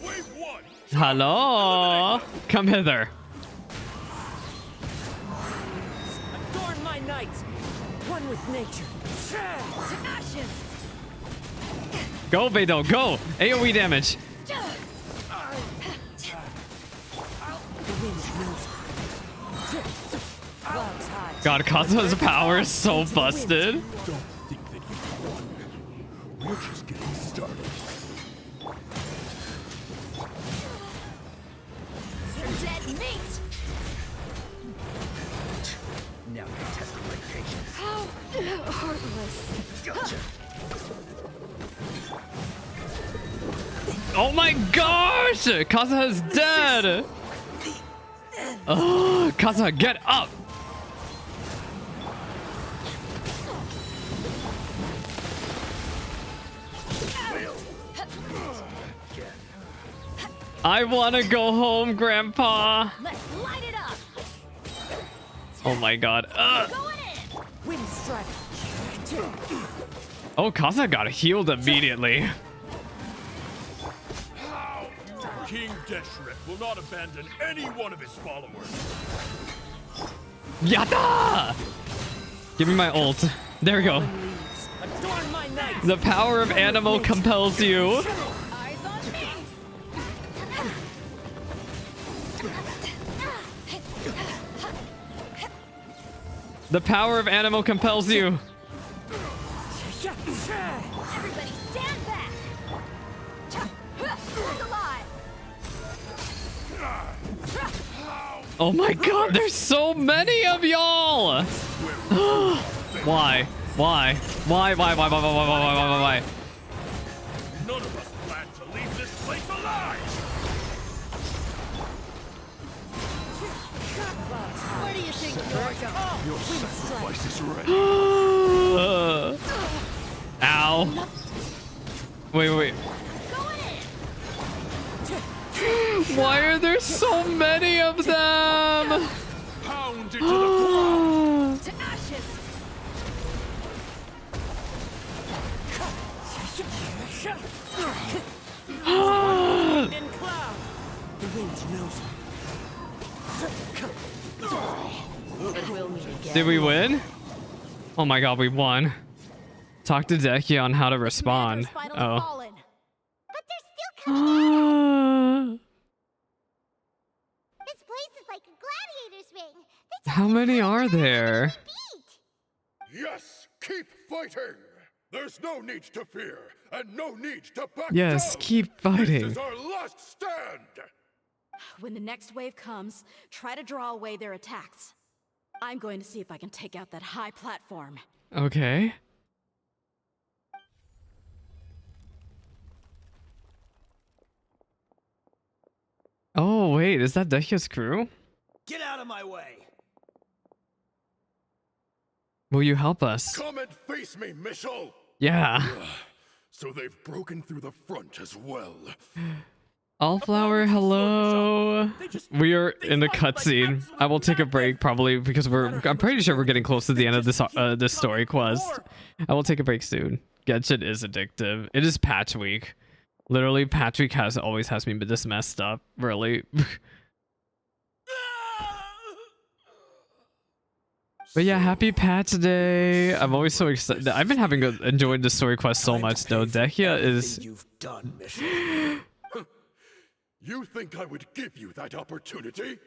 Wave 1. Hello? Come hither. Adorn my nights. One with nature. To ashes! Go, Beidou, go! AoE damage. The wind knows. Clouds high. God, Kazuha's power is so busted. Don't think that you can run. We're just getting started. Dead meat! Now you're testing my patience. How heartless. Gotcha. Oh my gosh! Kazuha's dead! Oh, Kazuha, get up! I wanna go home, Grandpa! Let's light it up! Oh my god. Going in! Wind strike. Oh, Kazuha got healed immediately. King Deshret will not abandon any one of his followers. Yatta! Give me my ult. There we go. Adorn my nights. The power of animal compels you. Eyes on me! The power of animal compels you. Everybody stand back! Look alive! Oh my god, there's so many of y'all! Why? Why? Why? Why? None of us plan to leave this place alive! Where do you think you're going? Your sacrifice is ready. Ow. Wait. Why are there so many of them? Pound into the ground! To ashes! In cloud. The wind knows me. But we'll meet again. Did we win? Oh my god, we won. Talk to Dehya on how to respond. Oh. Fallen. But they're still coming. This place is like a gladiator's ring. They How many are there? beat. Yes, keep fighting! There's no need to fear, and no need to back Yes, down. keep This fighting. is our last stand! When the next wave comes, try to draw away their attacks. I'm going to see if I can take out that high platform. Okay. Oh, wait, is that Dehya's crew? Get out of my way! Will you help us? Come and face me, Mitchell! Yeah. So they've broken through the front as well. Allflower, hello. We are in the cutscene. I will take a break probably because I'm pretty sure we're getting close to the end of this story quest. I will take a break soon. Genshin is addictive. It is patch week. Literally, patch week always has me this messed up. Really. But yeah, happy patch day. I'm always so excited. I've been enjoying the story quest so much though. Dehya is. You've done, Mission. You think I would give you that opportunity?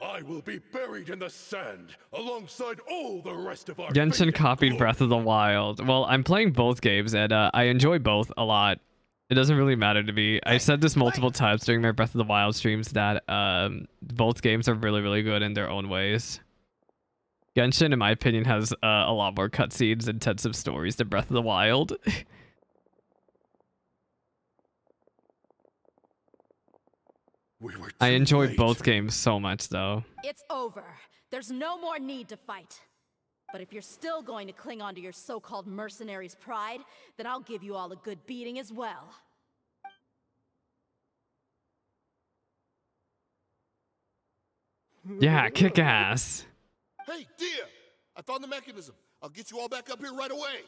I will be buried in the sand alongside all the rest of our Genshin copied Breath of the Wild. Well, I'm playing both games and I enjoy both a lot. It doesn't really matter to me. I said this multiple times during my Breath of the Wild streams that both games are really, really good in their own ways. Genshin, in my opinion, has a lot more cutscenes and intensive stories than Breath of the Wild. I enjoy both games so much, though. It's over. There's no more need to fight. But if you're still going to cling on to your so-called mercenary's pride, then I'll give you all a good beating as well. Yeah, kick ass. Hey, Dehya! I found the mechanism. I'll get you all back up here right away.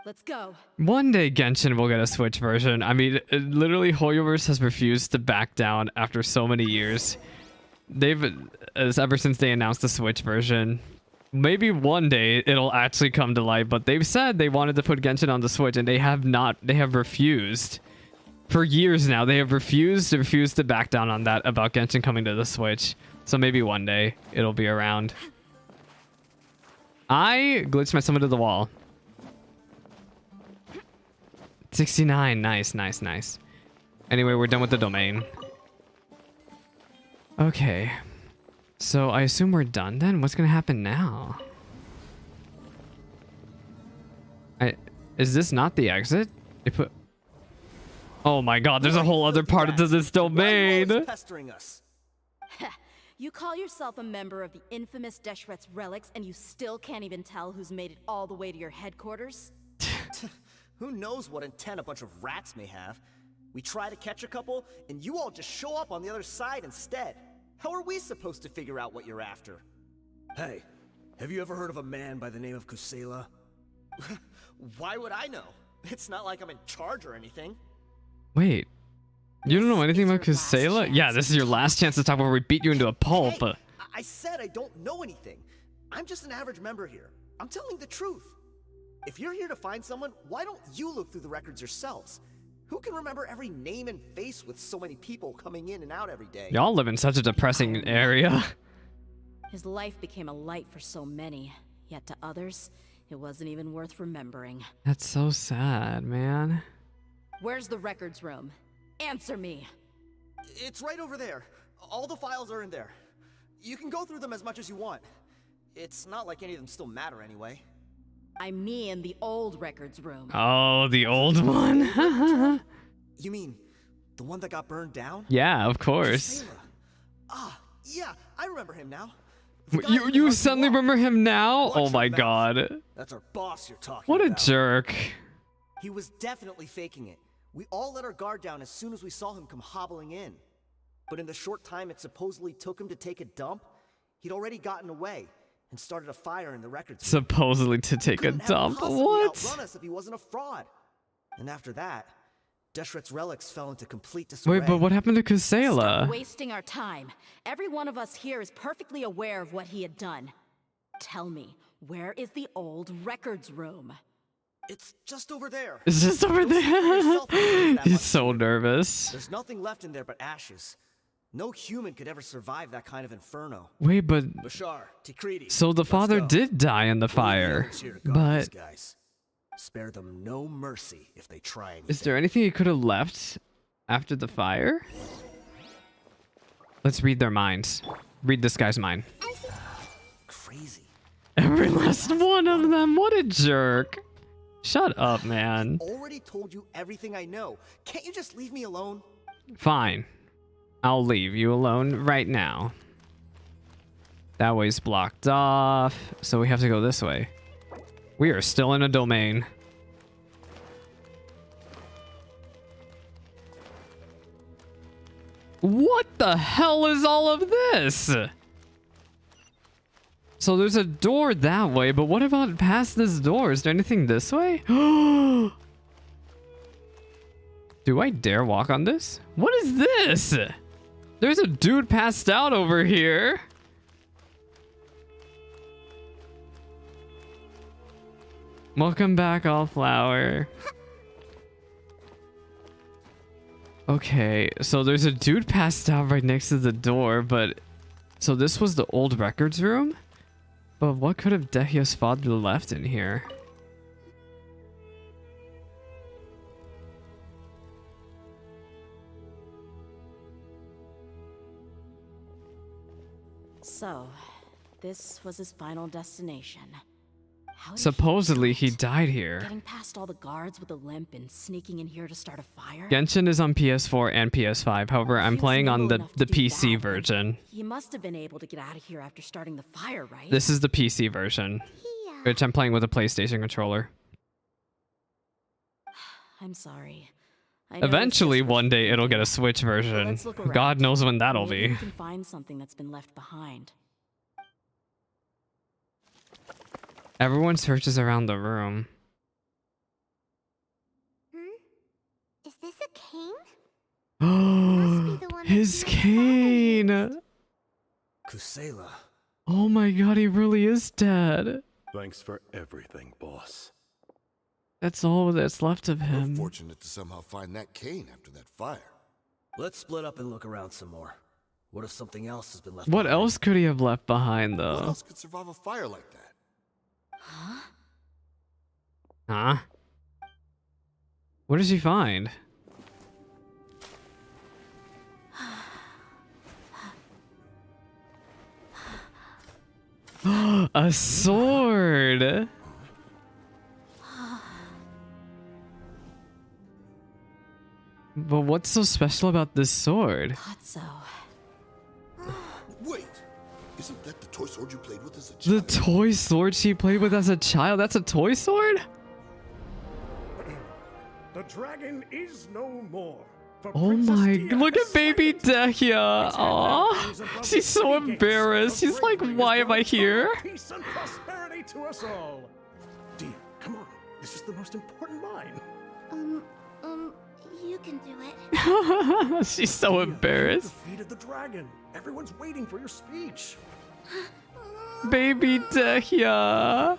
Let's go. One day Genshin will get a Switch version. I mean, literally Hoyoverse has refused to back down after so many years. Ever since they announced the Switch version. Maybe one day it'll actually come to light, but they've said they wanted to put Genshin on the Switch and they have refused. For years now, they have refused to back down on that about Genshin coming to the Switch. So maybe one day it'll be around. I glitched myself into the wall. 69, nice. Anyway, we're done with the domain. Okay. So I assume we're done then? What's gonna happen now? Is this not the exit? They put... Oh my god, there's a whole other part of this domain! Pestering us. You call yourself a member of the infamous Deshret's relics and you still can't even tell who's made it all the way to your headquarters? Who knows what intent a bunch of rats may have? We try to catch a couple, and you all just show up on the other side instead. How are we supposed to figure out what you're after? Hey, have you ever heard of a man by the name of Kusela? Why would I know? It's not like I'm in charge or anything. Wait. You don't know anything about Kusela? Yeah, this is your last chance to talk before we beat you into a pulp. Hey, I said I don't know anything. I'm just an average member here. I'm telling the truth. If you're here to find someone, why don't you look through the records yourselves? Who can remember every name and face with so many people coming in and out every day? Y'all live in such a depressing area. His life became a light for so many, yet to others, it wasn't even worth remembering. That's so sad, man. Where's the records room? Answer me. It's right over there. All the files are in there. You can go through them as much as you want. It's not like any of them still matter anyway. I mean the old records room. Oh, the old one. You mean the one that got burned down? Yeah, of course. Ah, yeah, I remember him now. You suddenly remember him now? Oh my god. That's our boss you're talking What a about. jerk. He was definitely faking it. We all let our guard down as soon as we saw him come hobbling in. But in the short time it supposedly took him to take a dump, he'd already gotten away and started a fire in the records room. Supposedly to take a dump. What? Outrun us if he wasn't a fraud. And after that, Deshret's relics fell into complete disarray. Wait, but what happened to Kusela? Stop wasting our time. Every one of us here is perfectly aware of what he had done. Tell me, where is the old records room? It's just over there. It's just over there. He's so nervous. There's nothing left in there but ashes. No human could ever survive that kind of inferno. Wait, but Bashar, Tikriti, so the father did die in the fire, but guys. Spare them no mercy if they try anything. is there anything he could have left after the fire? Let's read their minds. Read this guy's mind. Crazy. Every last one of them. What a jerk. Shut up, man. Already told you everything I know. Can't you just leave me alone? Fine. I'll leave you alone right now. That way's blocked off, so we have to go this way. We are still in a domain. What the hell is all of this? So there's a door that way, but what about past this door? Is there anything this way? Do I dare walk on this? What is this? There's a dude passed out over here. Welcome back, Allflower. Okay, so there's a dude passed out right next to the door, but... So this was the old records room? But what could have Dehya's father left in here? So, this was his final destination. How did Supposedly he died here. Getting past all the guards with a limp and sneaking in here to start a fire? Genshin is on PS4 and PS5. However, I'm playing on the PC version. He must have been able to get out of here after starting the fire, right? This is the PC version, which I'm playing with a PlayStation controller. I'm sorry. I know Eventually, one day it'll get a Switch version. let's look around. God knows when that'll Maybe be. we can find something that's been left behind. Everyone searches around the room. Is this a cane? Oh, his cane! Kusela. Oh my god, he really is dead. Thanks for everything, boss. That's all that's left of We're him. fortunate to somehow find that cane after that fire. Let's split up and look around some more. What if something else has been left What behind? else could he have left behind, What though? else could survive a fire like that? Huh? What does he find? A sword! But what's so special about this sword? Thought so. Wait! Isn't that the toy sword you played with as a The child? toy sword she played with as a child? That's a toy sword? The dragon is no more. For Oh Princess my, Dehya look has at baby Dehya. Aw, she's so embarrassed. She's like, why am I here? Peace and prosperity to us all. Dehya, come on. This is the most important line. You can do it. She's so embarrassed. You defeated the dragon. Everyone's waiting for your speech. Baby Dehya.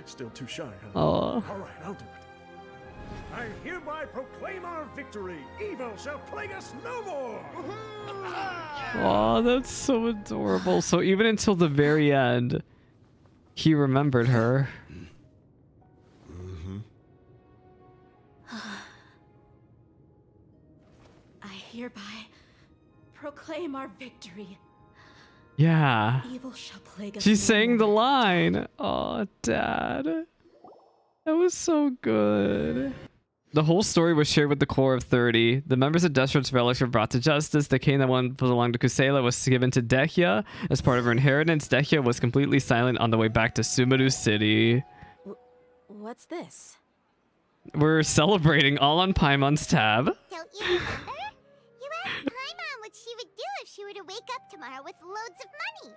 Still too shy, huh? Oh. All right, I'll do it. I hereby proclaim our victory. Evil shall plague us no more. Oh, that's so adorable. So even until the very end, he remembered her. I hereby proclaim our victory. Yeah. Evil shall plague us She's no saying the more. line. Oh, Dad. That was so good. The whole story was shared with the core of 30. The members of Desperate relics were brought to justice. The cane that once belonged to Kusela was given to Dehya as part of her inheritance. Dehya was completely silent on the way back to Sumeru City. What's this? We're celebrating all on Paimon's tab. Don't you remember? You asked Paimon what she would do if she were to wake up tomorrow with loads of money.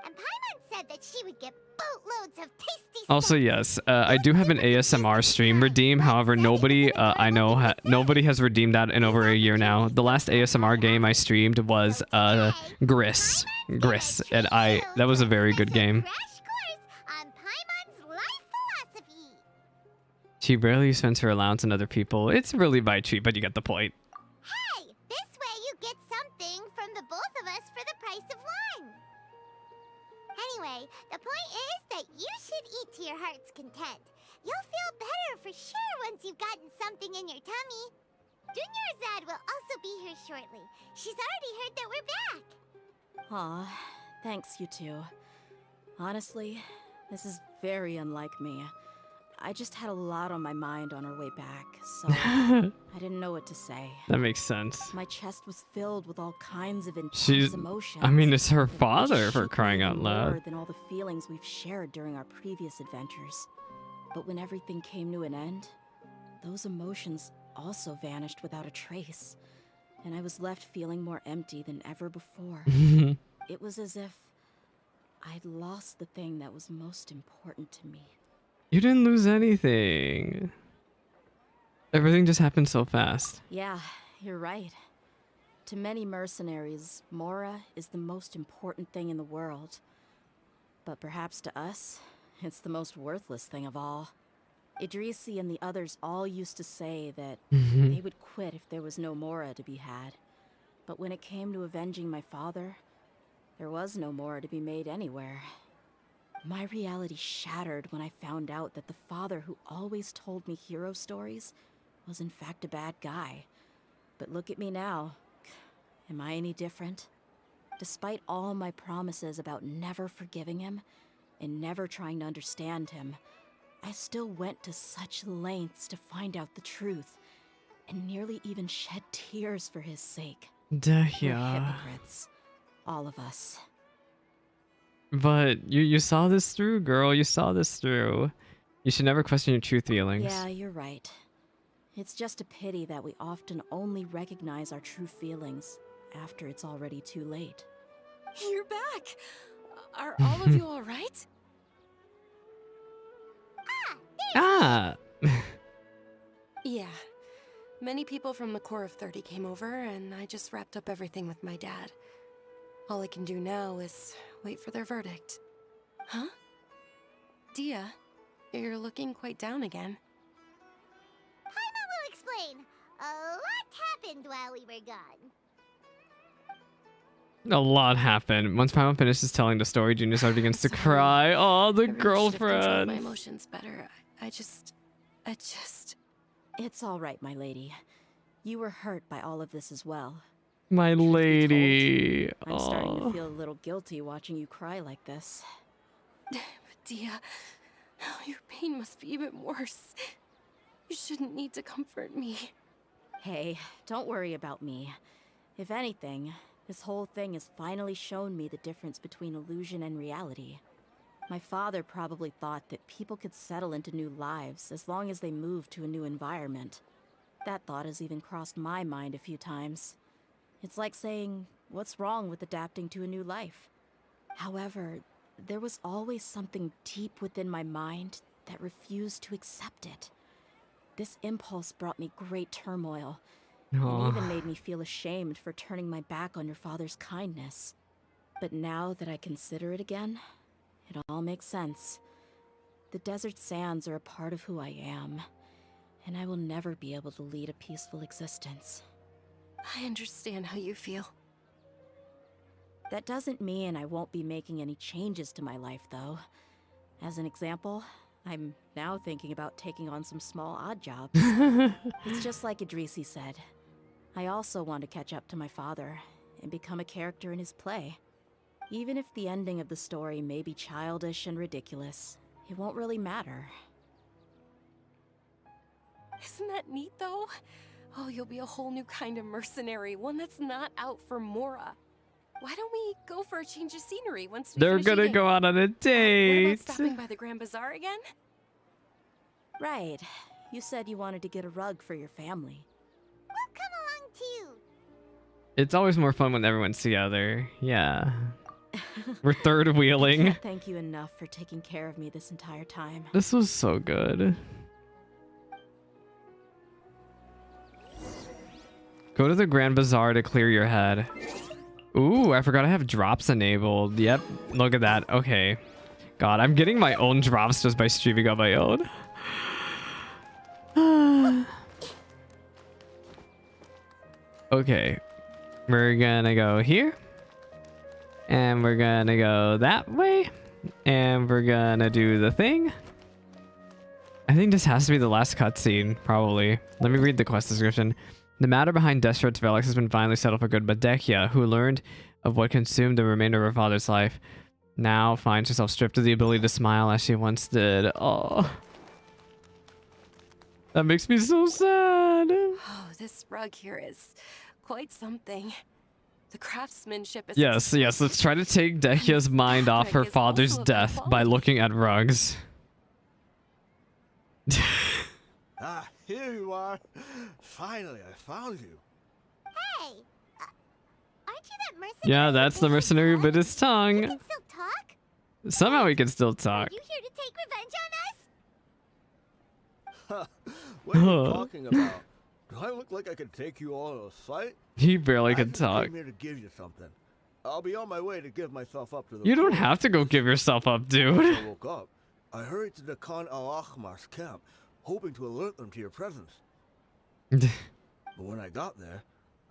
And Paimon said that she would get boatloads of tasty Also, yes, I do have an ASMR stream redeem. However, nobody I know nobody has redeemed that in over a year now. The last ASMR game I streamed was Gris, and that was a very good game. crash course on Paimon's life philosophy. She rarely spends her allowance on other people. It's really by treat, but you get the point. Hey, this way you get something from the both of us for the price of one. Anyway, the point is that you should eat to your heart's content. You'll feel better for sure once you've gotten something in your tummy. Junior Zad will also be here shortly. She's already heard that we're back. Aw, thanks you two. Honestly, this is very unlike me. I just had a lot on my mind on our way back, so I didn't know what to say. That makes sense. My chest was filled with all kinds of intense emotions. I mean, it's her that father for shook me crying out even loud. More than all the feelings we've shared during our previous adventures. But when everything came to an end, those emotions also vanished without a trace, and I was left feeling more empty than ever before. It was as if I'd lost the thing that was most important to me. You didn't lose anything. Everything just happened so fast. Yeah, you're right. To many mercenaries, Mora is the most important thing in the world. But perhaps to us, it's the most worthless thing of all. Idrisi and the others all used to say that they would quit if there was no Mora to be had. But when it came to avenging my father, there was no Mora to be made anywhere. My reality shattered when I found out that the father who always told me hero stories was in fact a bad guy. But look at me now. Am I any different? Despite all my promises about never forgiving him and never trying to understand him, I still went to such lengths to find out the truth and nearly even shed tears for his sake. Dehya. We're hypocrites. All of us. But you saw this through, girl. You saw this through. You should never question your true feelings. Yeah, you're right. It's just a pity that we often only recognize our true feelings after it's already too late. You're back! Are all of you alright? Ah! Yeah. Many people from the core of 30 came over, and I just wrapped up everything with my dad. All I can do now is wait for their verdict. Huh? Dehya, you're looking quite down again. Paimon will explain. A lot happened while we were gone. A lot happened. Once Paimon finishes telling the story, Junior Zard begins to cry. Oh, the I really should have controlled girlfriend. my emotions better. I just... It's all right, my lady. You were hurt by all of this as well. My lady. I'm starting Aw. to feel a little guilty watching you cry like this. But Dehya, your pain must be even worse. You shouldn't need to comfort me. Hey, don't worry about me. If anything, this whole thing has finally shown me the difference between illusion and reality. My father probably thought that people could settle into new lives as long as they moved to a new environment. That thought has even crossed my mind a few times. It's like saying, what's wrong with adapting to a new life? However, there was always something deep within my mind that refused to accept it. This impulse brought me great turmoil, and Aw. even made me feel ashamed for turning my back on your father's kindness. But now that I consider it again, it all makes sense. The desert sands are a part of who I am, and I will never be able to lead a peaceful existence. I understand how you feel. That doesn't mean I won't be making any changes to my life, though. As an example, I'm now thinking about taking on some small odd jobs. It's just like Idrisi said. I also want to catch up to my father and become a character in his play. Even if the ending of the story may be childish and ridiculous, it won't really matter. Isn't that neat, though? Oh, you'll be a whole new kind of mercenary, one that's not out for Mora. Why don't we go for a change of scenery once we They're finish gonna eating? go out on a What about date. stopping by the Grand Bazaar again? Right. You said you wanted to get a rug for your family. We'll come along too. It's always more fun when everyone's together. Yeah. We're third wheeling. I can't thank you enough for taking care of me this entire time. This was so good. Go to the Grand Bazaar to clear your head. Ooh, I forgot I have drops enabled. Yep, look at that. Okay. God, I'm getting my own drops just by streaming on my own. Okay. We're gonna go here. And we're gonna go that way. And we're gonna do the thing. I think this has to be the last cutscene, probably. Let me read the quest description. The matter behind Desperate Velix has been finally settled for good, but Dehya, who learned of what consumed the remainder of her father's life, now finds herself stripped of the ability to smile as she once did. Oh, that makes me so sad. Oh, this rug here is quite something. The craftsmanship is... Yes, let's try to take Dehya's mind off her father's death by looking at rugs. Ah, here you are. Finally, I found you. Hey, aren't you that mercenary? Yeah, that's the mercenary who bit his You tongue. can still talk? Somehow we can still talk. Are you here to take revenge on us? What are you talking about? Do I look like I could take you all in a fight? He barely I can just talk. came here to give you something. I'll be on my way to give myself up to the You don't court. have to go give yourself up, Once I dude. woke up, I hurried to the Khan al-Ahmar's camp, hoping to alert them to your presence. But when I got there,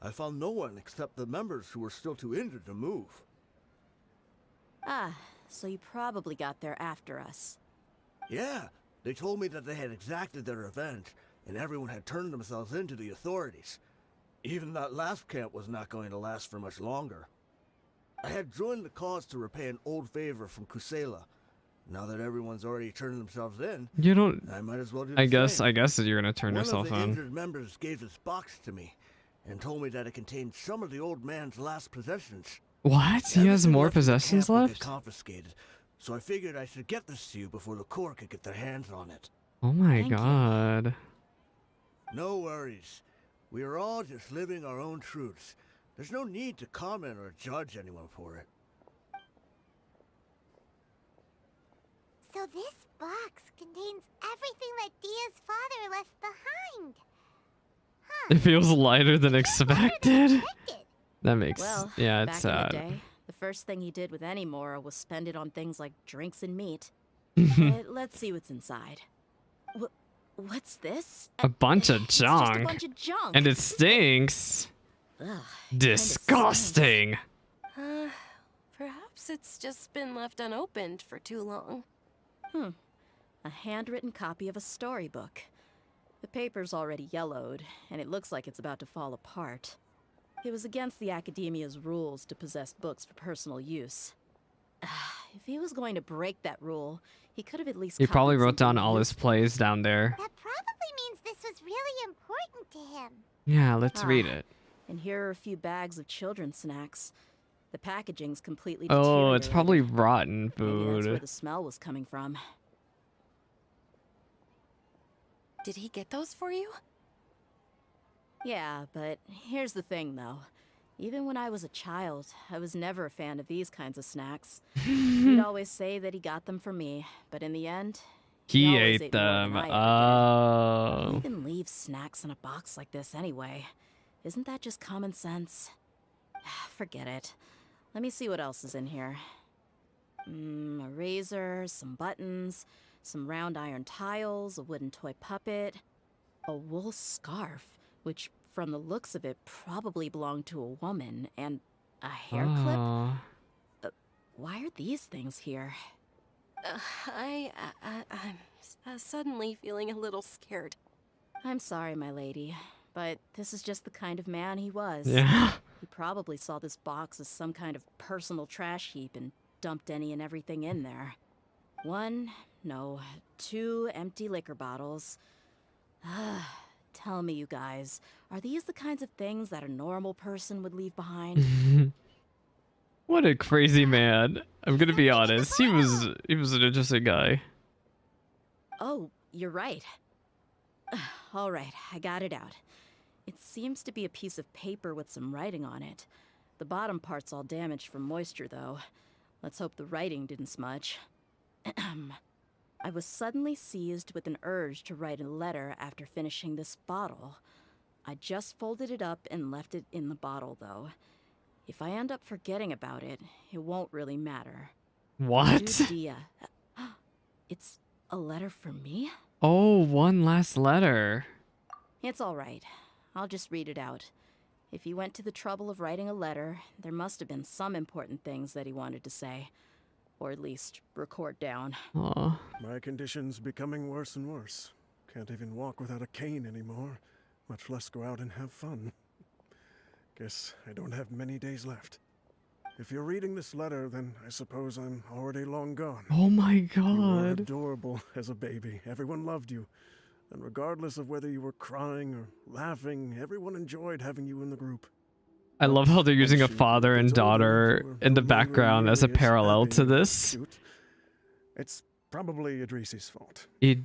I found no one except the members who were still too injured to move. Ah, so you probably got there after us. Yeah, they told me that they had exacted their revenge, and everyone had turned themselves in to the authorities. Even that last camp was not going to last for much longer. I had joined the cause to repay an old favor from Kusela. Now that everyone's already turned themselves in, You don't. I might as well do the I guess same. you're gonna turn yourself One of the on. injured members gave this box to me, and told me that it contained some of the old man's last possessions. What? He has Everything more left in the possessions camp will get left? confiscated, so I figured I should get this to you before the court could get their hands on it. Oh my Thank you. god. No worries. We are all just living our own truths. There's no need to comment or judge anyone for it. So this box contains everything that Dia's father left behind. Huh. It feels lighter than expected. Expected. That makes. Well, Yeah, back it's in the sad. day, the first thing he did with any Mora was spend it on things like drinks and meat. But let's see what's inside. What's this? A bunch of It's just a junk. bunch of junk. And it stinks. Ugh, it kinda Disgusting. Perhaps it's just been left unopened for too long. A handwritten copy of a storybook. The paper's already yellowed, and it looks like it's about to fall apart. It was against the Academia's rules to possess books for personal use. If he was going to break that rule, he could have at least He probably copied wrote down something all his useful. plays down there. That probably means this was really important to him. Yeah, let's Ah, read it. And here are a few bags of children's snacks. The packaging's completely Oh, it's deteriorated. probably rotten Maybe that's where food. the smell was coming from. Did he get those for you? Yeah, but here's the thing, though. Even when I was a child, I was never a fan of these kinds of snacks. He'd always say that he got them for me, but in the end, He always ate more them. than I ever did. Oh. Who even leaves snacks in a box like this anyway? Isn't that just common sense? Forget it. Let me see what else is in here. A razor, some buttons, some round iron tiles, a wooden toy puppet, a wool scarf, which from the looks of it probably belonged to a woman, and a hair clip. Aw. Why are these things here? I'm suddenly feeling a little scared. I'm sorry, my lady, but this is just the kind of man he was. Yeah. He probably saw this box as some kind of personal trash heap and dumped any and everything in there. 2 empty liquor bottles. Tell me, you guys, are these the kinds of things that a normal person would leave behind? What a crazy man. I'm gonna be honest. He was an interesting guy. Oh, you're right. All right, I got it out. It seems to be a piece of paper with some writing on it. The bottom part's all damaged from moisture, though. Let's hope the writing didn't smudge. I was suddenly seized with an urge to write a letter after finishing this bottle. I just folded it up and left it in the bottle, though. If I end up forgetting about it, it won't really matter. What? Dehya. It's a letter for me? Oh, one last letter. It's all right. I'll just read it out. If he went to the trouble of writing a letter, there must have been some important things that he wanted to say. Or at least record down. Aw. My condition's becoming worse and worse. Can't even walk without a cane anymore, much less go out and have fun. Guess I don't have many days left. If you're reading this letter, then I suppose I'm already long gone. Oh my You were god. adorable as a baby. Everyone loved you. And regardless of whether you were crying or laughing, everyone enjoyed having you in the group. I love how they're using a father and daughter in the background as a parallel to this. It's probably Idrisi's fault. He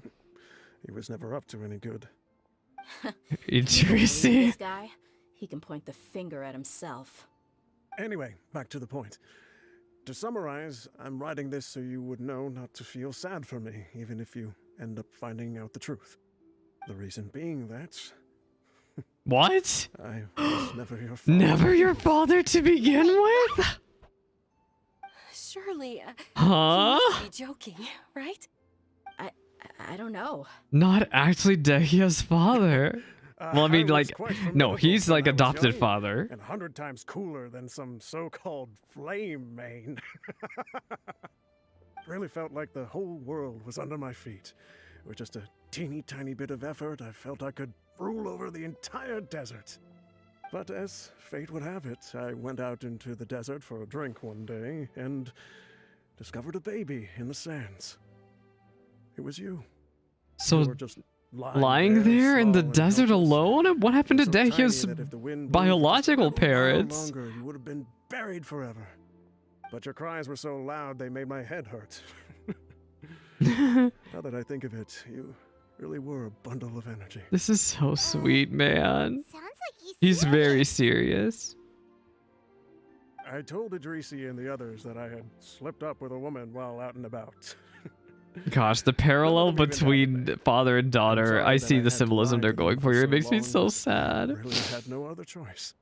was never up to any good. Idrisi. This guy, he can point the finger at himself. Anyway, back to the point. To summarize, I'm writing this so you would know not to feel sad for me, even if you end up finding out the truth. The reason being that... What? I was never your father. Never your father to begin with? Surely, Huh? you must be joking, right? I don't know. Not actually Dehya's father. Well, I mean, like, no, he's like adopted father. And 100 times cooler than some so-called flame main. Really felt like the whole world was under my feet. With just a teeny tiny bit of effort, I felt I could rule over the entire desert. But as fate would have it, I went out into the desert for a drink one day and discovered a baby in the sands. It was you. So, You were just lying there in the desert alone? What happened to Dehya's biological parents? Longer, you would have been buried forever. But your cries were so loud they made my head hurt. Now that I think of it, you really were a bundle of energy. This is so sweet, man. Sounds like He's very serious. I told Idrisi and the others that I had slipped up with a woman while out and about. Gosh, the parallel between father and daughter, I see the symbolism they're going for here. It makes me so sad. I really had no other choice.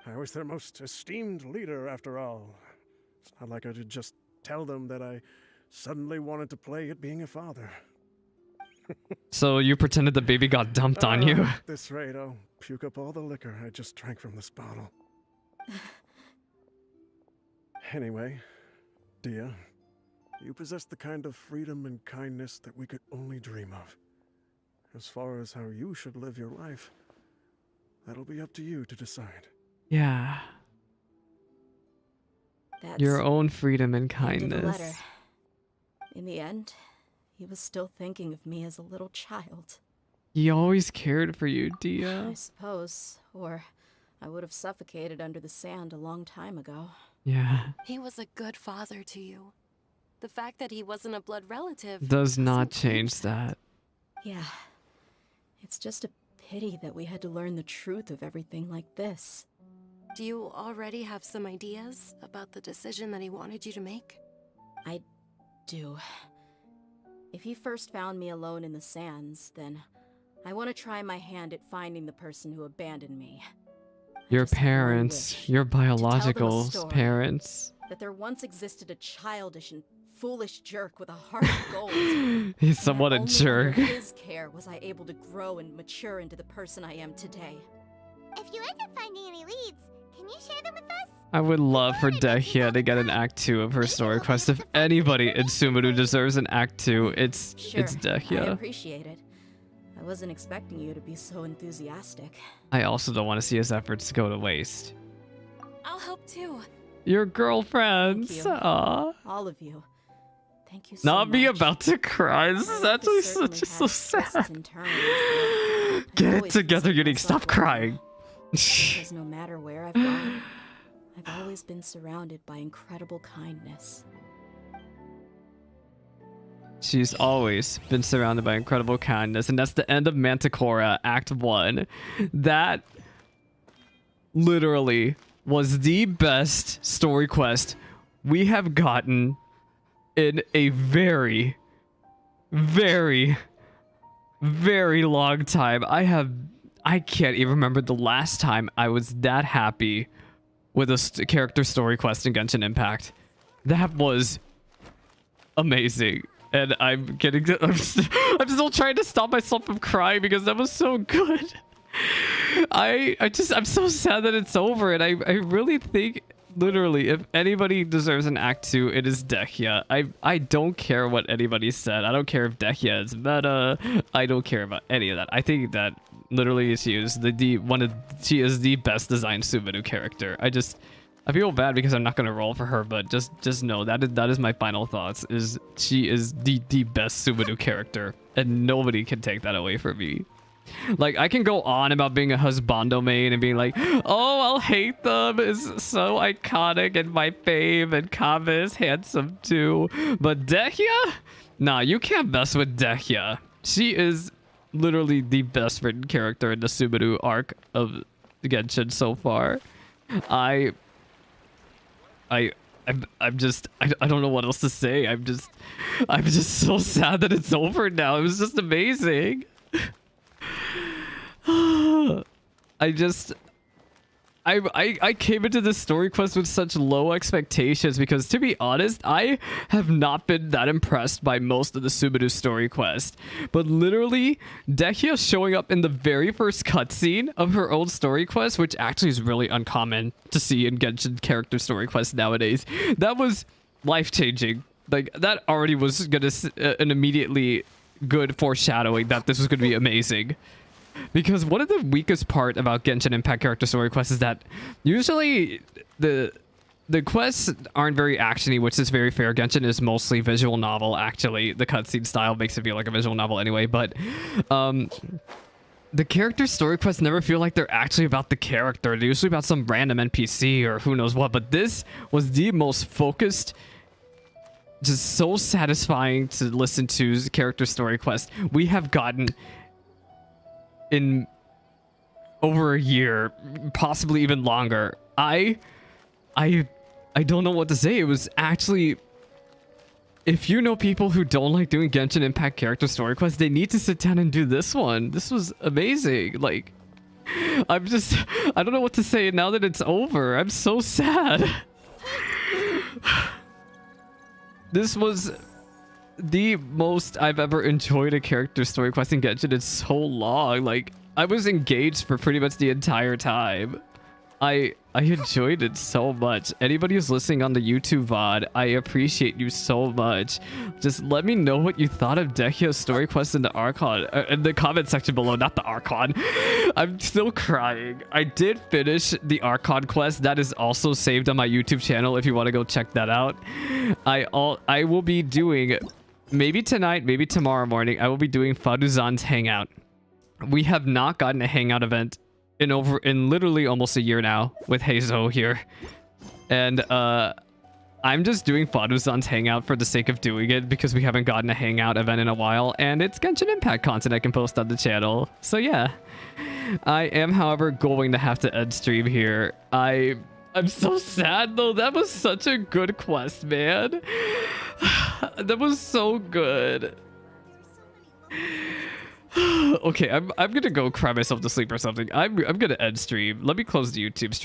I was their most esteemed leader, after all. It's not like I could just tell them that I suddenly wanted to play at being a father. So you pretended the baby got dumped on you? At this rate, I'll puke up all the liquor I just drank from this bottle. Anyway, Dehya, you possess the kind of freedom and kindness that we could only dream of. As far as how you should live your life, that'll be up to you to decide. Yeah. That's Your own freedom and the end of the kindness. letter. In the end, he was still thinking of me as a little child. He always cared for you, I Dehya. suppose, or I would have suffocated under the sand a long time ago. Yeah. He was a good father to you. The fact that he wasn't a blood relative Does not doesn't change change that. Yeah. It's just a pity that we had to learn the truth of everything like this. Do you already have some ideas about the decision that he wanted you to make? I do. If he first found me alone in the sands, then I want to try my hand at finding the person who abandoned me. Your just have one parents, wish, your to tell them a biological story. parents. That there once existed a childish and foolish jerk with a heart of gold. He's And somewhat that a only jerk. under his care was I able to grow and mature into the person I am today. If you end up finding any leads, can you share them with us? I would love for Dehya to get an Act 2 of her story quest. If anybody in Sumeru deserves an Act 2, it's Sure, I Dehya. appreciate it. I wasn't expecting you to be so enthusiastic. I also don't want to see his efforts go to waste. I'll help too. Your girlfriends. Thank you. Aw. All of you. Thank you so Not much. me about to cry. This is actually so sad. Get it together, Unique. Stop crying. Because no matter where I've gone, I've always been surrounded by incredible kindness. She's always been surrounded by incredible kindness, and that's the end of Mantichora, Act 1. That literally was the best story quest we have gotten in a very, very, very long time. I can't even remember the last time I was that happy with a character story quest in Genshin Impact. That was amazing. And I'm still trying to stop myself from crying because that was so good. I'm so sad that it's over, and I really think literally if anybody deserves an Act 2, it is Dehya. I don't care what anybody said. I don't care if Dehya is meta. I don't care about any of that. I think that literally she is she is the best designed Sumeru character. I feel bad because I'm not gonna roll for her, but just know that is my final thoughts. Is she is the best Sumeru character, and nobody can take that away from me. Like, I can go on about being a husbando main and being like, oh, I'll hate them, is so iconic and my fave, and Kava is handsome too. But Dehya? Nah, you can't mess with Dehya. She is literally the best written character in the Sumeru arc of Genshin so far. I'm just I don't know what else to say. I'm just so sad that it's over now. It was just amazing. I came into this story quest with such low expectations because, to be honest, I have not been that impressed by most of the Sumeru story quest. But literally, Dehya showing up in the very first cutscene of her own story quest, which actually is really uncommon to see in Genshin character story quests nowadays, that was life-changing. Like, that already was gonna an immediately good foreshadowing that this was gonna be amazing. Because one of the weakest part about Genshin Impact character story quests is that usually the quests aren't very actiony, which is very fair. Genshin is mostly visual novel, actually. The cutscene style makes it feel like a visual novel anyway, but the character story quests never feel like they're actually about the character. They're usually about some random NPC or who knows what, but this was the most focused, just so satisfying to listen to character story quest we have gotten in over a year, possibly even longer. I don't know what to say. It was actually, if you know people who don't like doing Genshin Impact character story quests, they need to sit down and do this one. This was amazing. Like, I don't know what to say now that it's over. I'm so sad. This was the most I've ever enjoyed a character story quest in Genshin in so long. Like, I was engaged for pretty much the entire time. I enjoyed it so much. Anybody who's listening on the YouTube VOD, I appreciate you so much. Just let me know what you thought of Dehya's story quest in the Archon, in the comment section below, not the Archon. I'm still crying. I did finish the Archon quest. That is also saved on my YouTube channel if you want to go check that out. I will be doing, maybe tonight, maybe tomorrow morning, I will be doing Faduzan's Hangout. We have not gotten a Hangout event in literally almost a year now with Heizo here. And I'm just doing Faduzan's Hangout for the sake of doing it because we haven't gotten a Hangout event in a while, and it's Genshin Impact content I can post on the channel. So yeah. I am, however, going to have to end stream here. I'm so sad though. That was such a good quest, man. That was so good. Okay, I'm gonna go cry myself to sleep or something. I'm gonna end stream. Let me close the YouTube stream.